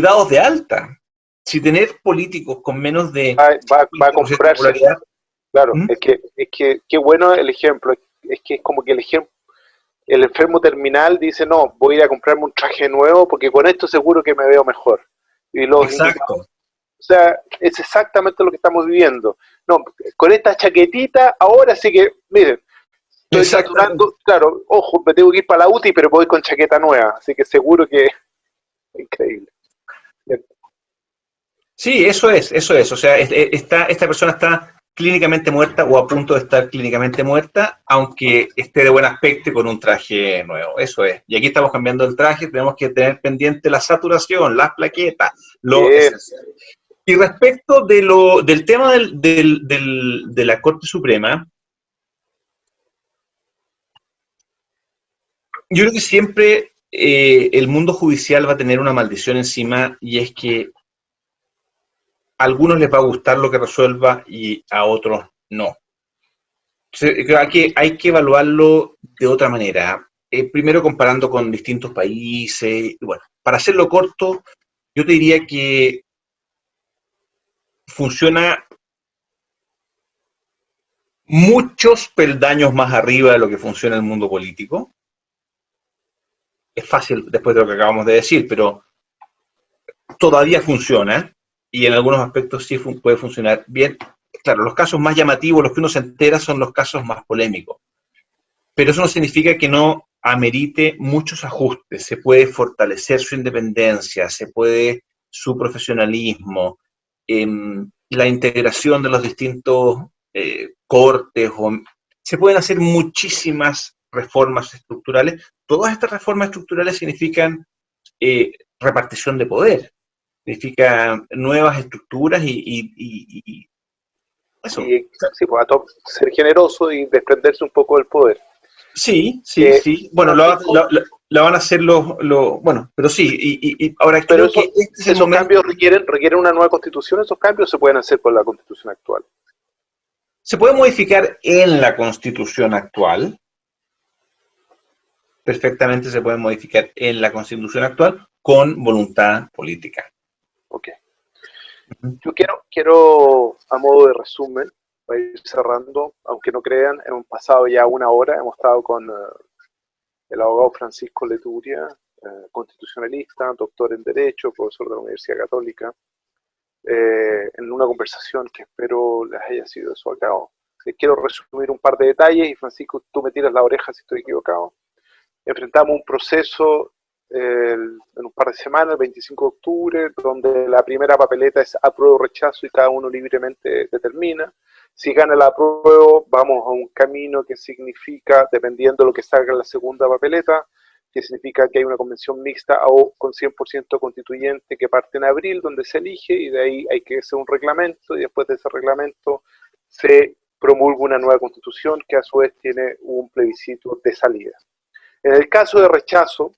Speaker 2: dados de alta. Si tener políticos con menos de
Speaker 1: va a comprarse.
Speaker 2: popularidad,
Speaker 1: Claro, es que qué bueno el ejemplo. Es que es como que el enfermo terminal dice, no, voy a ir a comprarme un traje nuevo porque con esto seguro que me veo mejor. Y los
Speaker 2: exacto.
Speaker 1: O sea, es exactamente lo que estamos viviendo. No, con esta chaquetita, ahora sí que, miren, estoy saturando, claro, ojo, me tengo que ir para la UTI, pero voy con chaqueta nueva, así que seguro que es increíble.
Speaker 2: Sí, eso es. O sea, esta persona está clínicamente muerta o a punto de estar clínicamente muerta, aunque esté de buen aspecto y con un traje nuevo. Eso es. Y aquí estamos cambiando el traje, tenemos que tener pendiente la saturación, las plaquetas, lo esencial. Y respecto del tema de la Corte Suprema, yo creo que siempre el mundo judicial va a tener una maldición encima y es que a algunos les va a gustar lo que resuelva y a otros no. Creo que hay que evaluarlo de otra manera. Primero comparando con distintos países. Bueno, para hacerlo corto, yo te diría que funciona muchos peldaños más arriba de lo que funciona el mundo político. Es fácil después de lo que acabamos de decir, pero todavía funciona y en algunos aspectos sí puede funcionar bien. Claro, los casos más llamativos, los que uno se entera, son los casos más polémicos. Pero eso no significa que no amerite muchos ajustes. Se puede fortalecer su independencia, se puede su profesionalismo, la integración de los distintos cortes, se pueden hacer muchísimas reformas estructurales. Todas estas reformas estructurales significan repartición de poder, significa nuevas estructuras y eso.
Speaker 1: Sí, pues, ser generoso y desprenderse un poco del poder.
Speaker 2: Sí. Bueno, la van a hacer bueno, pero sí, y ahora
Speaker 1: pero creo que esos cambios requieren una nueva constitución. ¿Esos cambios se pueden hacer con la constitución actual?
Speaker 2: Se puede modificar en la constitución actual. Perfectamente se puede modificar en la constitución actual con voluntad política.
Speaker 1: Ok. Yo quiero, a modo de resumen, para ir cerrando, aunque no crean, hemos pasado ya una hora, hemos estado con el abogado Francisco Leturia, constitucionalista, doctor en Derecho, profesor de la Universidad Católica, en una conversación que espero les haya sido de su agrado. Quiero resumir un par de detalles y Francisco, tú me tiras la oreja si estoy equivocado. Enfrentamos un proceso en un par de semanas, el 25 de octubre, donde la primera papeleta es apruebo o rechazo y cada uno libremente determina. Si gana el apruebo, vamos a un camino que significa, dependiendo de lo que salga en la segunda papeleta, que significa que hay una convención mixta o con 100% constituyente que parte en abril, donde se elige, y de ahí hay que hacer un reglamento, y después de ese reglamento se promulga una nueva constitución que a su vez tiene un plebiscito de salida. En el caso de rechazo,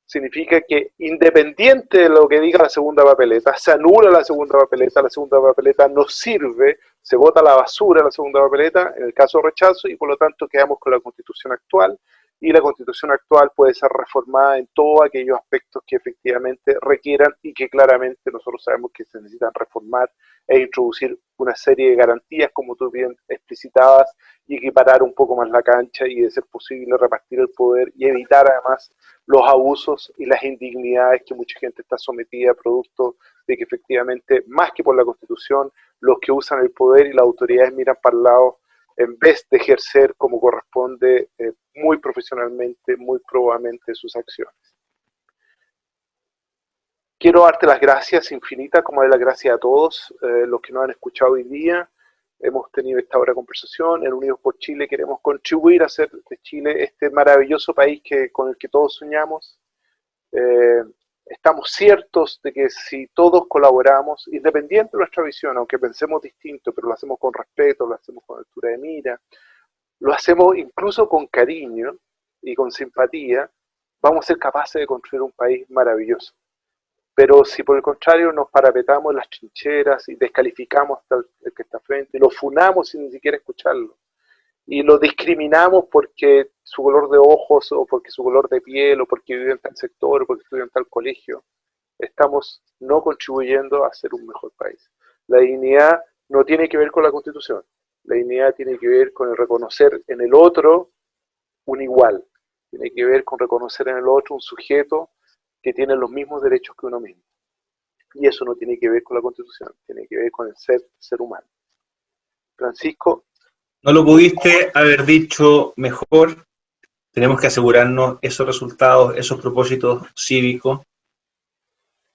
Speaker 1: significa que independiente de lo que diga la segunda papeleta, se anula la segunda papeleta no sirve, se vota a la basura la segunda papeleta, en el caso de rechazo, y por lo tanto quedamos con la constitución actual, y la constitución actual puede ser reformada en todos aquellos aspectos que efectivamente requieran y que claramente nosotros sabemos que se necesitan reformar e introducir una serie de garantías, como tú bien explicitabas, y equiparar un poco más la cancha y de ser posible repartir el poder y evitar además los abusos y las indignidades que mucha gente está sometida producto de que efectivamente, más que por la Constitución, los que usan el poder y las autoridades miran para el lado en vez de ejercer como corresponde muy profesionalmente, muy probadamente sus acciones. Quiero darte las gracias infinitas, como dar las gracias a todos los que nos han escuchado hoy día. Hemos tenido esta hora de conversación. En Unidos por Chile queremos contribuir a hacer de Chile este maravilloso país con el que todos soñamos. Estamos ciertos de que si todos colaboramos, independiente de nuestra visión, aunque pensemos distinto, pero lo hacemos con respeto, lo hacemos con altura de mira, lo hacemos incluso con cariño y con simpatía, vamos a ser capaces de construir un país maravilloso. Pero si por el contrario nos parapetamos en las trincheras y descalificamos al que está frente, lo funamos sin ni siquiera escucharlo, y lo discriminamos porque su color de ojos, o porque su color de piel, o porque vive en tal sector, o porque estudia en tal colegio, estamos no contribuyendo a ser un mejor país. La dignidad no tiene que ver con la Constitución, la dignidad tiene que ver con el reconocer en el otro un igual, tiene que ver con reconocer en el otro un sujeto que tiene los mismos derechos que uno mismo. Y eso no tiene que ver con la Constitución, tiene que ver con el ser humano. Francisco.
Speaker 2: No lo pudiste haber dicho mejor. Tenemos que asegurarnos esos resultados, esos propósitos cívicos.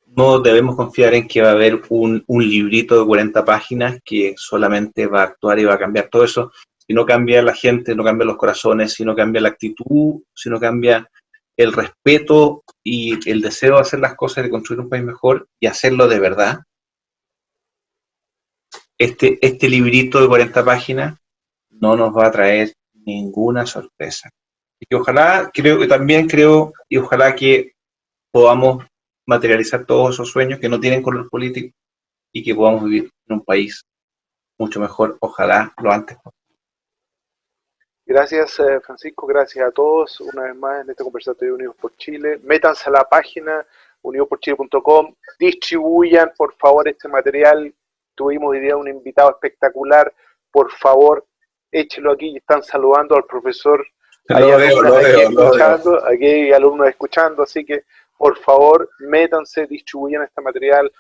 Speaker 2: No debemos confiar en que va a haber un librito de 40 páginas que solamente va a actuar y va a cambiar todo eso. Si no cambia la gente, no cambia los corazones, si no cambia la actitud, si no cambia el respeto y el deseo de hacer las cosas, de construir un país mejor y hacerlo de verdad. Este librito de 40 páginas no nos va a traer ninguna sorpresa. Y que ojalá, y ojalá que podamos materializar todos esos sueños que no tienen color político y que podamos vivir en un país mucho mejor, ojalá lo antes posible.
Speaker 1: Gracias, Francisco, gracias a todos una vez más en este conversatorio de Unidos por Chile. Métanse a la página unidosporchile.com, distribuyan por favor este material. Tuvimos hoy día un invitado espectacular, por favor, échelo aquí. Están saludando al profesor. Lo veo. Aquí hay alumnos escuchando, así que por favor, métanse, distribuyan este material.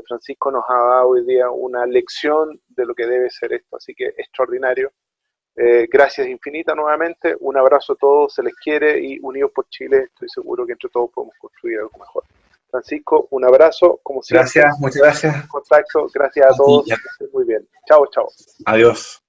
Speaker 1: Francisco nos ha dado hoy día una lección de lo que debe ser esto, así que extraordinario. Gracias infinitas nuevamente, un abrazo a todos, se les quiere, y Unidos por Chile, estoy seguro que entre todos podemos construir algo mejor. Francisco, un abrazo, como siempre.
Speaker 2: Gracias, muchas gracias.
Speaker 1: Contacto, gracias a todos, que estén muy bien. Chao, chao.
Speaker 2: Adiós.